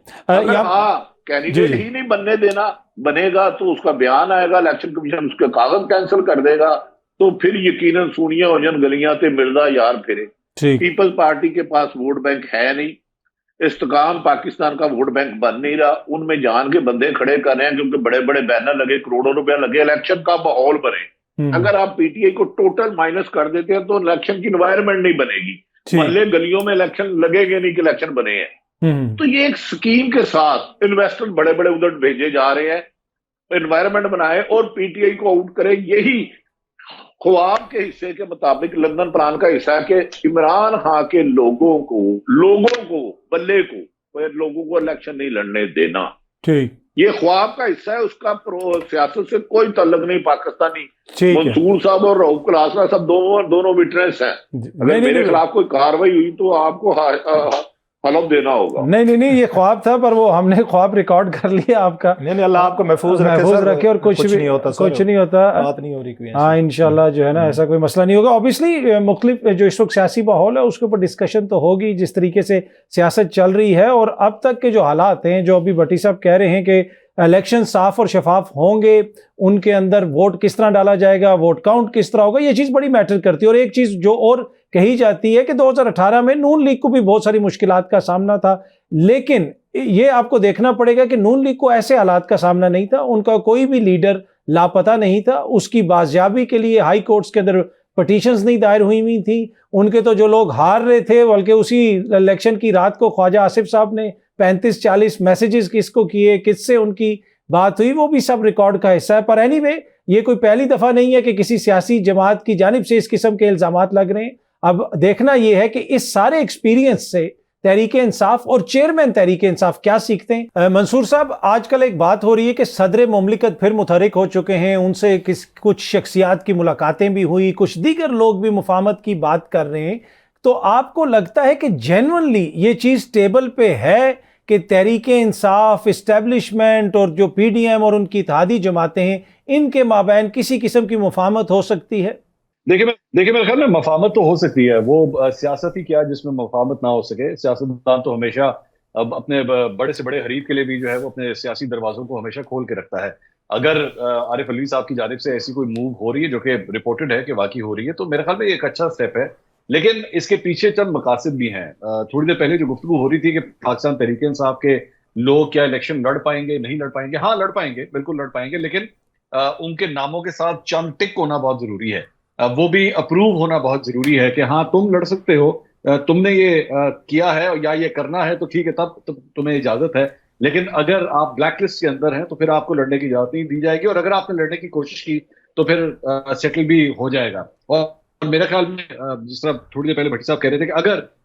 कैंडिडेट ही नहीं बनने देना, बनेगा तो उसका बयान आएगा, इलेक्शन कमीशन उसके कागज कैंसिल कर देगा, तो फिर यकीनन सुनिया हो जन गलियां ते मिर्जा यार फिरे। पीपल्स पार्टी के पास वोट बैंक है नहीं, इस्तेकाम पाकिस्तान का वोट बैंक बन नहीं रहा, उनमें जान के बंदे खड़े कर रहे हैं, क्योंकि बड़े बड़े बैनर लगे, करोड़ों रुपया लगे, इलेक्शन का माहौल बने। अगर आप पीटीआई को टोटल माइनस कर देते हैं तो इलेक्शन की एनवायरनमेंट नहीं बनेगी, मोहल्ले गलियों में इलेक्शन लगेंगे नहीं कि इलेक्शन बने हैं। तो ये एक स्कीम के साथ इन्वेस्टर बड़े बड़े उधर भेजे जा रहे हैं, एनवायरनमेंट बनाए और पीटीआई को आउट करे। यही ख्वाब के हिस्से के मुताबिक लंदन प्लान का हिस्सा है कि इमरान खां के लोगों को बल्ले को, लोगों को इलेक्शन नहीं लड़ने देना। ठीक, ये ख्वाब का हिस्सा है, उसका सियासत से कोई ताल्लुक नहीं। पाकिस्तानी ठीक है। मंसूर साहब और रऊफ क्लासना सब दोनों विटनेस हैं। अगर मेरे खिलाफ कोई कार्रवाई हुई तो आपको हलफ देना होगा। नहीं, ये ख्वाब था, पर वो हमने ख्वाब रिकॉर्ड कर लिया आपका। नहीं, अल्लाह आपको महफूज रखे और कुछ नहीं होता, कुछ नहीं होता, बात नहीं हो रही कोई। हाँ, इंशाल्लाह जो है ना ऐसा कोई मसला नहीं होगा। ऑब्वियसली मुख्तलिफ जो इस वक्त सियासी माहौल है उसके ऊपर डिस्कशन तो होगी, जिस तरीके से सियासत चल रही है और अब तक के जो हालात हैं, जो अभी भट्टी साहब कह रहे हैं कि इलेक्शन साफ और शफाफ होंगे, उनके अंदर वोट किस तरह डाला जाएगा, वोट काउंट किस तरह होगा, ये चीज़ बड़ी मैटर करती है। और एक चीज़ जो और कही जाती है कि 2018 में नून लीग को भी बहुत सारी मुश्किलात का सामना था, लेकिन ये आपको देखना पड़ेगा कि नून लीग को ऐसे हालात का सामना नहीं था, उनका कोई भी लीडर लापता नहीं था, उसकी बाजियाबी के लिए हाई कोर्ट्स के अंदर पटिशंस नहीं दायर हुई थी, उनके तो जो लोग हार रहे थे, बल्कि उसी इलेक्शन की रात को ख्वाजा आसिफ साहब ने 35-40 मैसेजेस किसको किए, किससे उनकी बात हुई, वो भी सब रिकॉर्ड का हिस्सा है। पर एनीवे, ये कोई पहली दफा नहीं है कि किसी सियासी जमात की जानिब से इस किस्म के इल्जामात लग रहे हैं। अब देखना यह है कि इस सारे एक्सपीरियंस से तहरीक इंसाफ और चेयरमैन तहरीक इंसाफ क्या सीखते हैं। मंसूर साहब, आजकल एक बात हो रही है कि सदर मुमलिकत फिर मुतहरिक हो चुके हैं, उनसे कुछ शख्सियात की मुलाकातें भी हुई, कुछ दीगर लोग भी मुफाहमत की बात कर रहे हैं। तो आपको लगता है कि जेन्युइनली ये चीज़ टेबल पे है कि तहरीक इंसाफ, इस्टेब्लिशमेंट और जो PDM और उनकी इत्तेहादी जमातें हैं, इनके माबैन किसी किस्म की मुफाहमत हो सकती है? देखिए मेरे ख्याल में मफाहमत तो हो सकती है। वो सियासत ही क्या जिसमें मफाहमत ना हो सके। सियासतदान तो हमेशा अब अपने बड़े से बड़े हरीफ के लिए भी जो है वो अपने सियासी दरवाजों को हमेशा खोल के रखता है। अगर आरिफ अलवी साहब की जानिब से ऐसी कोई मूव हो रही है जो कि रिपोर्टेड है कि वाकई हो रही है, तो मेरे ख्याल में ये एक अच्छा स्टेप है। लेकिन इसके पीछे चंद मकासद भी हैं। थोड़ी देर पहले जो गुफ्तगू हो रही थी कि पाकिस्तान तहरीक इंसाफ के लोग क्या इलेक्शन लड़ पाएंगे, नहीं लड़ पाएंगे। हाँ, लड़ पाएंगे, बिल्कुल लड़ पाएंगे, लेकिन उनके नामों के साथ चंद टिक होना बहुत जरूरी है। वो भी अप्रूव होना बहुत जरूरी है कि हाँ तुम लड़ सकते हो, तुमने ये किया है या ये करना है तो ठीक है, तब तुम्हें इजाजत है। लेकिन अगर आप ब्लैक लिस्ट के अंदर हैं तो फिर आपको लड़ने की इजाजत नहीं दी जाएगी, और अगर आपने लड़ने की कोशिश की तो फिर सेटल भी हो जाएगा। और मेरे ख्याल में जिस तरह थोड़ी देर पहले भट्टी साहब कह रहे थे कि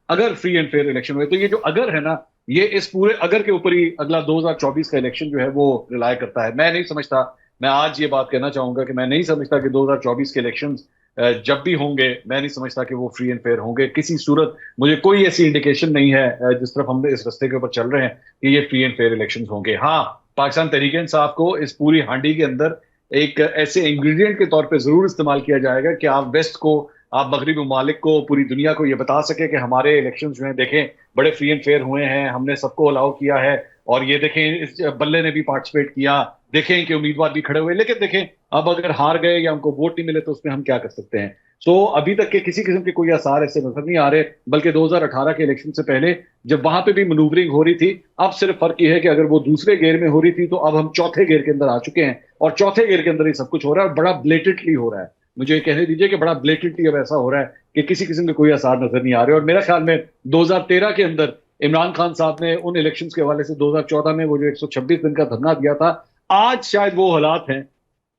अगर फ्री एंड फेयर इलेक्शन हुए, तो ये जो अगर है ना, ये इस पूरे अगर के ऊपर ही अगला 2024 का इलेक्शन जो है वो रिलाय करता है। मैं नहीं समझता, मैं आज ये बात कहना चाहूंगा कि मैं नहीं समझता कि 2024 के इलेक्शन जब भी होंगे, मैं नहीं समझता कि वो फ्री एंड फेयर होंगे किसी सूरत। मुझे कोई ऐसी इंडिकेशन नहीं है जिस तरफ हम इस रास्ते के ऊपर चल रहे हैं कि ये फ्री एंड फेयर इलेक्शन होंगे। हाँ, पाकिस्तान तहरीक इंसाफ को इस पूरी हांडी के अंदर एक ऐसे इंग्रेडिएंट के तौर पे जरूर इस्तेमाल किया जाएगा कि आप वेस्ट को, आप मगरबी ममालिक को, पूरी दुनिया को ये बता सके कि हमारे इलेक्शन जो हैं देखें बड़े फ्री एंड फेयर हुए हैं, हमने सबको अलाउ किया है, और ये देखें इस बल्ले ने भी पार्टिसिपेट किया, देखें कि उम्मीदवार भी खड़े हुए, लेकिन देखें अब अगर हार गए या उनको वोट नहीं मिले तो उसमें हम क्या कर सकते हैं। तो अभी तक के किसी किस्म के कोई आसार ऐसे नजर नहीं आ रहे, बल्कि 2018 के इलेक्शन से पहले जब वहां पे भी मनूवरिंग हो रही थी, अब सिर्फ फर्क ये है कि अगर वो दूसरे गेयर में हो रही थी तो अब हम चौथे गेयर के अंदर आ चुके हैं, और चौथे गेयर के अंदर ही सब कुछ हो रहा है, और बड़ा ब्लेटेंटली हो रहा है। मुझे ये कहने दीजिए कि बड़ा ब्लेटेंटली अब ऐसा हो रहा है कि किसी किस्म के कोई आसार नजर नहीं आ रहे। और मेरा ख्याल में 2013 के अंदर इमरान खान साहब ने उन इलेक्शंस के हवाले से 2014 में वो जो 126 दिन का धरना दिया था, आज शायद वो हालात हैं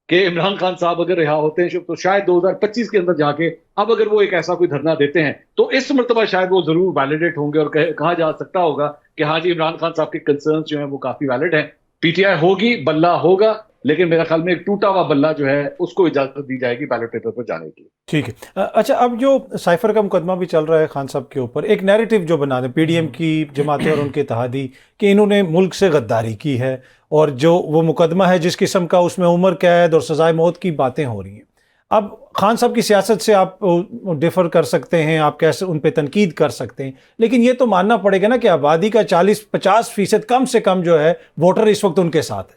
कि इमरान खान साहब अगर रिहा होते हैं तो शायद 2025 के अंदर जाके अब अगर वो एक ऐसा कोई धरना देते हैं तो इस मरतबा शायद वो जरूर वैलिडेट होंगे, और कहा जा सकता होगा कि हाँ जी, इमरान खान साहब के कंसर्न्स जो हैं वो काफी वैलिड हैं। PTI होगी, बल्ला होगा, लेकिन मेरा ख्याल में एक टूटा हुआ बल्ला जो है उसको इजाजत दी जाएगी बैलेट पेपर पर जाने की। ठीक है। अच्छा, अब जो साइफर का मुकदमा भी चल रहा है खान साहब के ऊपर, एक नैरेटिव जो बना दे PDM की जमातें और उनके इत्तेहादी कि इन्होंने मुल्क से गद्दारी की है, और जो वो मुकदमा है जिस किस्म का उसमें उम्र कैद और सजाए मौत की बातें हो रही हैं। अब खान साहब की सियासत से आप डिफर कर सकते हैं, आप कैसे उन पर तनकीद कर सकते हैं, लेकिन ये तो मानना पड़ेगा ना कि आबादी का 40-50% कम से कम जो है वोटर इस वक्त उनके साथ है।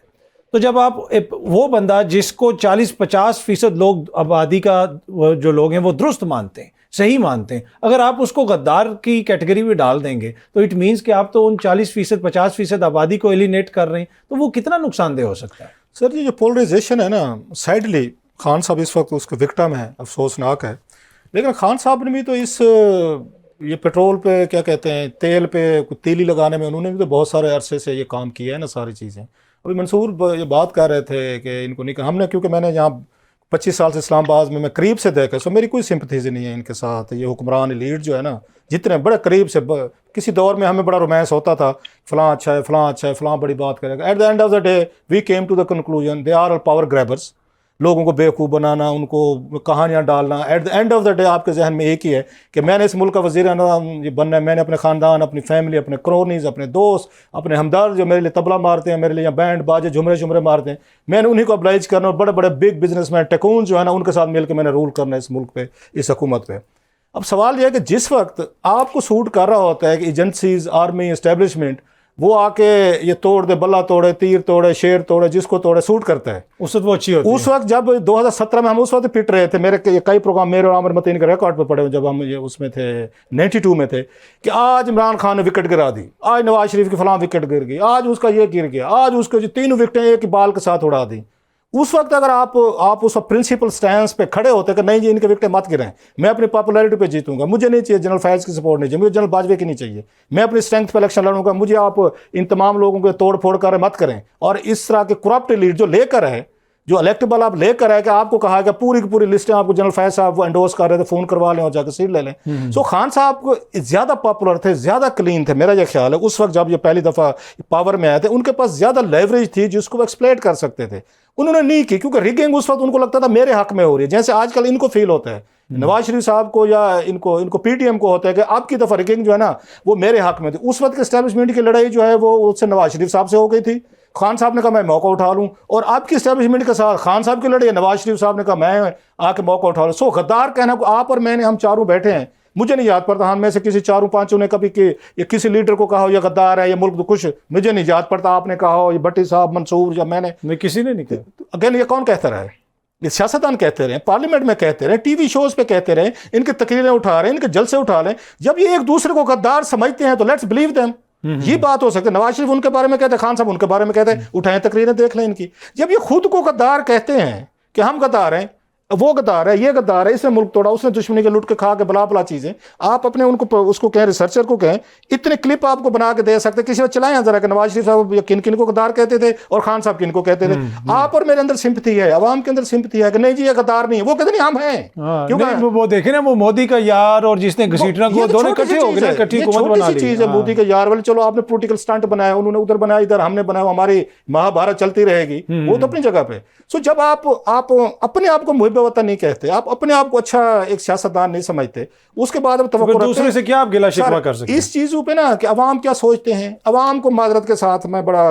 तो जब आप वो बंदा जिसको 40-50% लोग आबादी का जो लोग हैं वो दुरुस्त मानते हैं, सही मानते हैं, अगर आप उसको गद्दार की कैटेगरी में डाल देंगे तो इट मीन्स कि आप तो उन 40%, 50% आबादी को एलिनेट कर रहे हैं, तो वो कितना नुकसानदेह हो सकता है? सर, ये जो पोलराइजेशन है ना, साइडली खान साहब इस वक्त उसके विक्टिम है, अफसोसनाक है। लेकिन खान साहब ने भी तो इस ये पेट्रोल पे क्या कहते हैं, तेल पे तीली लगाने में उन्होंने भी तो बहुत सारे अरसे से ये काम किया है ना, सारी चीज़ें। अभी मंसूर ये बात कर रहे थे कि इनको नहीं, हमने क्योंकि मैंने यहाँ 25 साल से इस्लामाबाद में मैं करीब से देखा, सो मेरी कोई सिंपथीज नहीं है इनके साथ। ये हुक्मरान लीड जो है ना, जितने बड़े करीब से किसी दौर में हमें बड़ा रोमांस होता था, फलां अच्छा है, फलां अच्छा है, फलां बड़ी बात करेगा। At the end of the day we came to the conclusion they are all power grabbers. लोगों को बेवकूफ़ बनाना, उनको कहानियाँ डालना। At the end of the day आपके जहन में एक ही है कि मैंने इस मुल्क का वज़ीर बनना है, मैंने अपने ख़ानदान, अपनी फैमिली, अपने क्रोनीज, अपने दोस्त, अपने हमदर्द जो मेरे लिए तबला मारते हैं, मेरे लिए बैंड बाजे झुमरे झुमरे मारते हैं, मैंने उन्हीं को अब्लाइज करना। और बड़े बड़े बिग बिजनेसमैन टैकून जो है ना, उनके साथ मिलकर मैंने रूल करना है इस मुल्क पे, इस हुकूमत पे। अब सवाल यह है कि जिस वक्त आपको सूट कर रहा होता है कि एजेंसीज, आर्मी, इस्टेब्लिशमेंट वो आके ये तोड़ दे, बल्ला तोड़े, तीर तोड़े, शेर तोड़े, जिसको तोड़े, सूट करता है, उस वक्त वो अच्छी होती है। उस वक्त जब 2017 में हम उस वक्त पिट रहे थे, मेरे कई प्रोग्राम मेरे और आमिर मतीन के रिकॉर्ड पे पड़े, जब हम ये उसमें थे 92 में थे, कि आज इमरान खान ने विकेट गिरा दी, आज नवाज शरीफ की फलां विकेट गिर गई, आज उसका ये गिर गया, आज उसके जो 3 विकेटें एक ही बाल के साथ उड़ा दी। उस वक्त अगर आप उस प्रिंसिपल स्टैंस पे खड़े होते कि नहीं जी इनके विकेट मत गिरें, मैं अपनी पॉपुलैरिटी पे जीतूंगा, मुझे नहीं चाहिए जनरल फैज़ की सपोर्ट, नहीं चाहिए मुझे, जनरल बाजवे की नहीं चाहिए, मैं अपनी स्ट्रेंथ पे इलेक्शन लड़ूंगा, मुझे आप इन तमाम लोगों को तोड़ फोड़ कर मत करें। और इस तरह के करप्ट लीड जो लेकर है, जो इलेक्टेबल आप लेकर है, कि आपको कहा है कि पूरी की पूरी लिस्टें आपको जनरल फैज साहब वो एंडोर्स कर रहे थे, फ़ोन करवा लें और जाकर सीट ले लें। सो खान साहब को ज़्यादा पॉपुलर थे, ज़्यादा क्लीन थे, मेरा यह ख्याल है। उस वक्त जब ये पहली दफ़ा पावर में आए थे, उनके पास ज़्यादा लेवरेज थी जिसको वो एक्सप्लॉइट कर सकते थे, उन्होंने नहीं की, क्योंकि रिगिंग उस वक्त उनको लगता था मेरे हक में हो रही है, जैसे आजकल इनको फील होता है नवाज शरीफ साहब को या इनको पीटीएम को होता है कि आपकी दफ़ा रिगिंग जो है ना वो मेरे हक में थी। उस वक्त के एस्टेब्लिशमेंट की लड़ाई जो है वो उससे नवाज शरीफ साहब से हो गई थी। खान साहब ने कहा मैं मौका उठा लूं, और आपकी एस्टेब्लिशमेंट के साथ खान साहब की लड़ाई, नवाज शरीफ साहब ने कहा मैं आके मौका उठा लूं। सो गद्दार कहना को आप और मैंने, हम चारों बैठे हैं, मुझे नहीं याद पड़ता हम में से किसी चारों पांचों ने कभी कि ये किसी लीडर को कहा हो ये गद्दार है, ये मुल्क तो कुछ, मुझे नहीं याद पड़ता आपने कहा हो, ये भट्टी साहब, मंसूर, या मैंने, किसी ने नहीं कहा। अगेन ये कौन कहता रहा है? ये सियासतदान कहते रहे, पार्लियामेंट में कहते रहे, टीवी शोज पे कहते रहे, इनकी तकरीरें उठा रहे हैं, इनके जलसे उठा लें। जब ये एक दूसरे को गद्दार समझते हैं तो लेट्स बिलीव देम। ये बात हो सकती है, नवाज शरीफ उनके बारे में कहते हैं, खान साहब उनके बारे में कहते हैं, उठाएं तकरीरें देख लें इनकी। जब ये खुद को गद्दार कहते हैं कि हम गद्दार हैं, वो गद्दार है, ये गद्दार है, इसने मुल्क तोड़ा, उसने दुश्मनी के लुट के खा के बला बला चीजें, आप अपने उनको उसको कहें, रिसर्चर को कहें, इतने क्लिप आपको बना के दे सकते, किसी वक्त चलाएं जरा कि नवाज शरीफ साहब किन किन को गद्दार कहते थे और खान साहब किन को कहते थे। आप और मेरे अंदर सिंपथी है, अवाम के अंदर सिंपथी है कि नहीं जी ये गद्दार नहीं है, वो कहते नहीं हम हैं। क्योंकि वो देखे ना, वो मोदी का यार और जिसने घसीटना को दोनों इकट्ठे हो गए, इकट्ठी हुकूमत बना ली। चीज है मोदी के यार वाले, चलो आपने पॉलिटिकल स्टंट बनाया, उन्होंने उधर बनाया, इधर हमने बनाया, हमारी महाभारत चलती रहेगी, वो तो अपनी जगह पे। सो जब आप अपने आप को मुहिब वतन नहीं कहते, आप अपने आप को अच्छा एक सियासतदान नहीं समझते, उसके बाद अब तवक्कुल दूसरे से क्या आप गिला शिकवा कर सकते हैं? इस चीजों पे ना कि अवाम क्या सोचते हैं, अवाम को माजरत के साथ मैं बड़ा,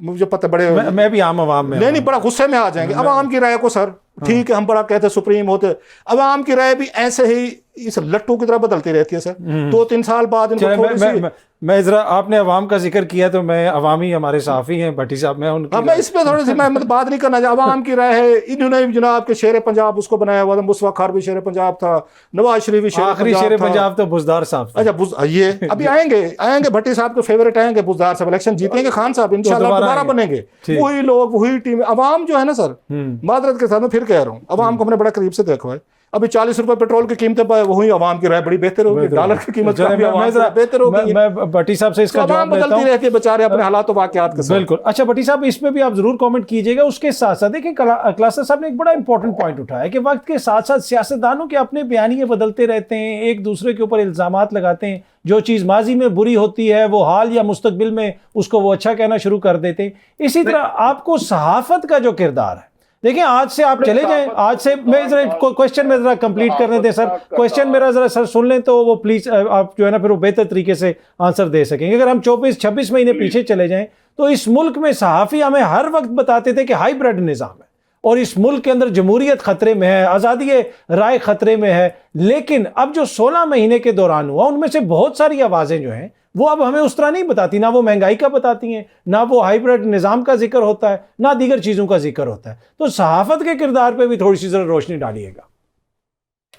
मुझे पता बड़े, मैं भी आम अवाम में नहीं बड़ा गुस्से में आ जाएंगे अवाम की राय को। सर ठीक है, हम बड़ा कहते सुप्रीम होते, अवाम की राय भी ऐसे ही इस लट्टू की तरह बदलती रहती है सर। 2-3 साल बाद इनको मैं जरा, आपने अवाम का जिक्र किया तो मैं अवामी, हमारे साफी हैं भट्टी साहब, मैं उनकी मैं इस पे थोड़ी सी मैं मतलब बात नहीं करना चाहता। अवाम की राय है, इन्होंने जनाब के शेर पंजाब उसको बनाया हुआ था, मुस्तफा खार भी शेर पंजाब था, नवाज शरीफ भी आखिरी शेर पंजाब तो बुजदार साहब। अच्छा ये अभी आएंगे भट्टी साहब के फेवरेट आएंगे, बुजदार साहब इलेक्शन जीतेंगे, खान साहब इंशाल्लाह दोबारा बनेंगे, वही लोग वही टीम। अवाम जो है ना सर, मादरत के साथ मैं फिर कह रहा हूँ, अवाम को हमने बड़ा करीब से देखा है। अभी 40 रुपए पेट्रोल की कीमतें वही अवाम की राय बड़ी बेहतर होगी, डॉलर की कीमत बेहतर होगी। मैं भट्टी साहब से इसका जवाब देता हूं, रहती है बेचारे अपने हालात वाकयात के साथ। बिल्कुल। अच्छा भट्टी साहब, इस पे भी आप जरूर कमेंट कीजिएगा। उसके साथ साथ देखिए, क्लासा साहब ने एक बड़ा इंपॉर्टेंट पॉइंट उठाया है कि वक्त के साथ साथ सियासतदानों के अपने बयानिए बदलते रहते हैं, एक दूसरे के ऊपर इल्जामात लगाते हैं, जो चीज़ माजी में बुरी होती है वो हाल या मुस्तकबिल में उसको वो अच्छा कहना शुरू कर देते हैं। इसी तरह आपको सहाफत का जो किरदार है, देखिए आज से आप चले जाएं, आज से मैं जरा क्वेश्चन में जरा कंप्लीट करने दें सर, क्वेश्चन मेरा जरा सर सुन लें तो वो प्लीज आप जो है ना फिर वो बेहतर तरीके से आंसर दे सकेंगे। अगर हम 24-26 महीने पीछे चले जाएं तो इस मुल्क में सहाफ़ी हमें हर वक्त बताते थे कि हाइब्रिड निज़ाम है और इस मुल्क के अंदर जमहूरियत खतरे में है, आज़ादी राय खतरे में है। लेकिन अब जो 16 महीने के दौरान हुआ, उनमें से बहुत सारी आवाज़ें जो हैं वो अब हमें उस तरह नहीं बताती, ना वो महंगाई का बताती हैं, ना वो हाइब्रिड निज़ाम का जिक्र होता है, ना दीगर चीज़ों का जिक्र होता है। तो सहाफ़त के किरदार पे भी थोड़ी सी जरा रोशनी डालिएगा।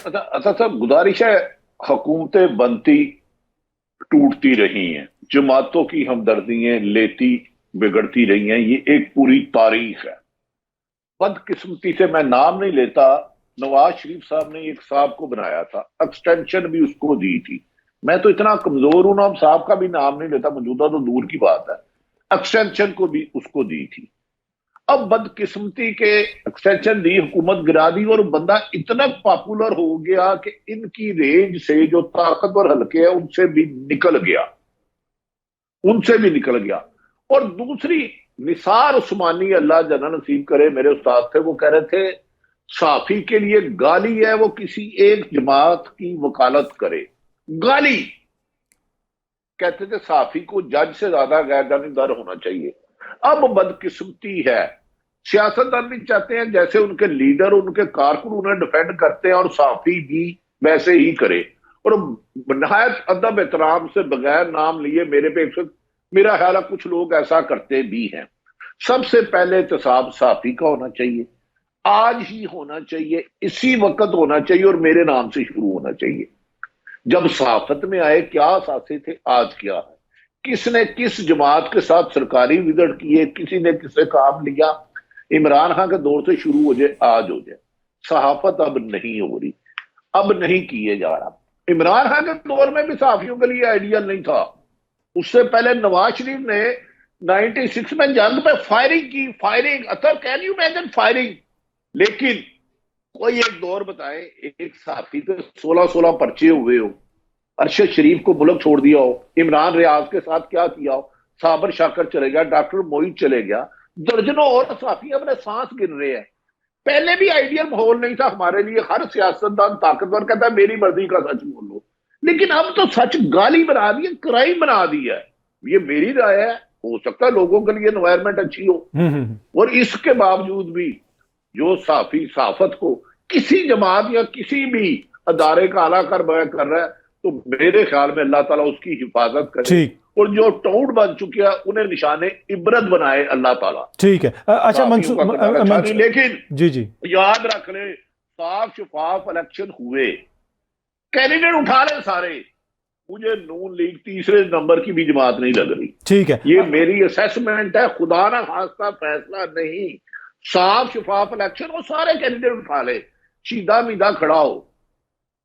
अच्छा साहब, गुजारिश है, हुकूमतें बनती टूटती रही हैं, जमातों की हमदर्दियां लेती बिगड़ती रही हैं, ये एक पूरी तारीख है। बदकिस्मती से मैं नाम नहीं लेता, नवाज शरीफ साहब ने एक साहब को बनाया था, एक्सटेंशन भी उसको दी थी। मैं तो इतना कमजोर हूं ना, हम साहब का भी नाम नहीं लेता, मौजूदा तो दूर की बात है, एक्सटेंशन को भी उसको दी थी। अब बदकिस्मती के एक्सटेंशन दी, हुकूमत गिरा दी और बंदा इतना पॉपुलर हो गया कि इनकी रेंज से जो ताकतवर हल्के हैं उनसे भी निकल गया। और दूसरी, निसार उस्मानी अल्लाह जन्नत नसीब करे, मेरे उस्ताद थे, वो कह रहे थे साफी के लिए गाली है वो किसी एक जमात की वकालत करे। गाली कहते थे साफी को जज से ज्यादा गैर जानिबदार होना चाहिए। अब बदकिस्मती है, सियासतदान भी चाहते हैं जैसे उनके लीडर उनके कारकुन उन्हें डिफेंड करते हैं और साफी भी वैसे ही करे। और नहायत अदब एहतराम से बगैर नाम लिए मेरे पे मेरा ख्याल है कुछ लोग ऐसा करते भी हैं। सबसे पहले एहतसाब साफी का होना चाहिए, आज ही होना चाहिए, इसी वक्त होना चाहिए और मेरे नाम से शुरू होना चाहिए। जब सहाफत में आए क्या असासे थे, आज क्या है, किसने किस जमात के साथ सरकारी विजिट किए, किसी ने किससे काम लिया, इमरान खान के दौर से शुरू हो जाए आज हो जाए। सहाफत अब नहीं हो रही, अब नहीं किए जा रहा। इमरान खान के दौर में भी सहाफियों के लिए आइडियल नहीं था। उससे पहले नवाज शरीफ ने 96 में जंग पे फायरिंग की, फायरिंग अतर कैन यू इमेजिन फायरिंग। लेकिन कोई एक दौर बताए एक साथी पे 16 पर्चे हुए हो, अरशद शरीफ को मुल्क छोड़ दिया हो, इमरान रियाज के साथ क्या किया हो, साबर शाकर चले गया, डॉक्टर मोईद चले गया, दर्जनों और साथी अपने सांस गिन रहे हैं। पहले भी आइडियल माहौल नहीं था हमारे लिए। हर सियासतदान ताकतवर कहता है मेरी मर्जी का सच बोल लो, लेकिन अब तो सच गाली बना दी है, क्राइम बना दिया है। ये मेरी राय है, हो सकता है लोगों के लिए एनवायरमेंट अच्छी हो। और इसके बावजूद भी जो साफी साफत को किसी जमात या किसी भी अदारे का आला कर रहा है, तो मेरे ख्याल में अल्लाह ताला उसकी हिफाजत करे और जो टौड़ बन चुके हैं उन्हें निशाने इबरत बनाए अल्लाह ताला। ठीक है। अच्छा मंसूर, लेकिन जी याद रख ले, साफ शफाफ इलेक्शन हुए, कैंडिडेट उठा रहे सारे, मुझे नून लीग तीसरे नंबर की भी जमात नहीं लग रही। ठीक है, ये मेरी असेसमेंट है, खुदा ना खास्ता फैसला नहीं, साफ शफाफ इलेक्शन और सारे कैंडिडेट उठा ले, सीधा मीधा खड़ा हो,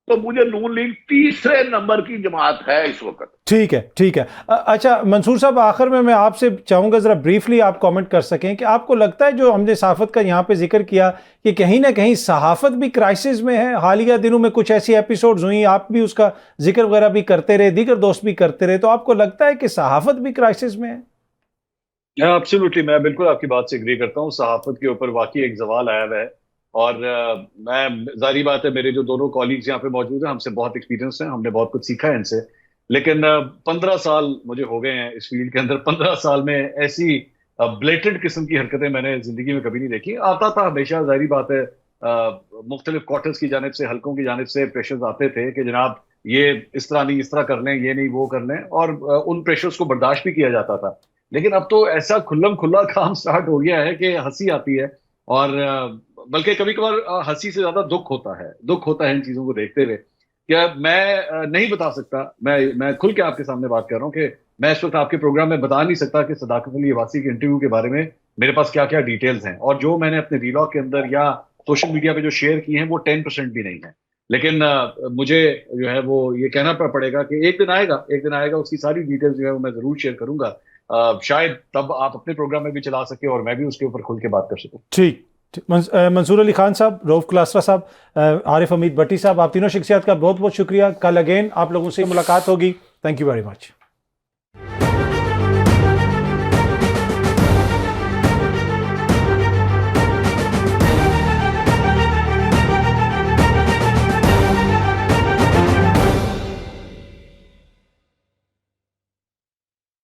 तो मुझे नून लीग तीसरे नंबर की जमात है इस वक्त। ठीक है। अच्छा मंसूर साहब, आखिर में मैं आपसे चाहूंगा जरा ब्रीफली आप कमेंट कर सकें कि आपको लगता है जो हमने सहाफत का यहाँ पे जिक्र किया कि कहीं ना कहीं सहाफत भी क्राइसिस में है। हालिया दिनों में कुछ ऐसी एपिसोड्स हुई, आप भी उसका जिक्र वगैरह भी करते रहे, दीगर दोस्त भी करते रहे, तो आपको लगता है कि सहाफत भी क्राइसिस में है? एब्सोल्युटली, मैं बिल्कुल आपकी बात से एग्री करता हूँ। सहाफत के ऊपर वाकई एक जवाल आया हुआ है और मैं, जारी बात है, मेरे जो दोनों कॉलीग्स यहाँ पे मौजूद हैं हमसे बहुत एक्सपीरियंस है, हमने बहुत कुछ सीखा है इनसे। लेकिन 15 साल मुझे हो गए हैं इस फील्ड के अंदर। 15 साल में ऐसी ब्लेटेड किस्म की हरकतें मैंने जिंदगी में कभी नहीं देखी। आता था हमेशा, जारी बात है, मुख्तलिफ क्वार्टर्स की जानिब से, हल्कों की जानिब से प्रेशर्स आते थे कि जनाब ये इस तरह नहीं, इस तरह कर लें, ये नहीं वो कर लें, और उन प्रेशर्स को बर्दाश्त भी किया जाता था। लेकिन अब तो ऐसा खुल्लम खुल्ला काम स्टार्ट हो गया है कि हंसी आती है, और बल्कि कभी कभार हंसी से ज्यादा दुख होता है इन चीजों को देखते हुए। क्या मैं नहीं बता सकता, मैं खुल के आपके सामने बात कर रहा हूँ कि मैं इस वक्त आपके प्रोग्राम में बता नहीं सकता कि सदाकत अली अब्बासी के इंटरव्यू के बारे में मेरे पास क्या क्या डिटेल्स हैं, और जो मैंने अपने वीलॉग के अंदर या सोशल मीडिया पे जो शेयर किए हैं वो 10% भी नहीं है। लेकिन मुझे जो है वो ये कहना पड़ेगा कि एक दिन आएगा उसकी सारी डिटेल्स जो है वो मैं जरूर शेयर करूंगा। शायद तब आप अपने प्रोग्राम में भी चला सके और मैं भी उसके ऊपर खुल के बात कर सकूं। ठीक। मंसूर अली खान साहब, रऊफ क्लासरा साहब, आरिफ हमीद भट्टी साहब, आप तीनों शख्सियत का बहुत बहुत शुक्रिया। कल अगेन आप लोगों से मुलाकात होगी। Thank you very much.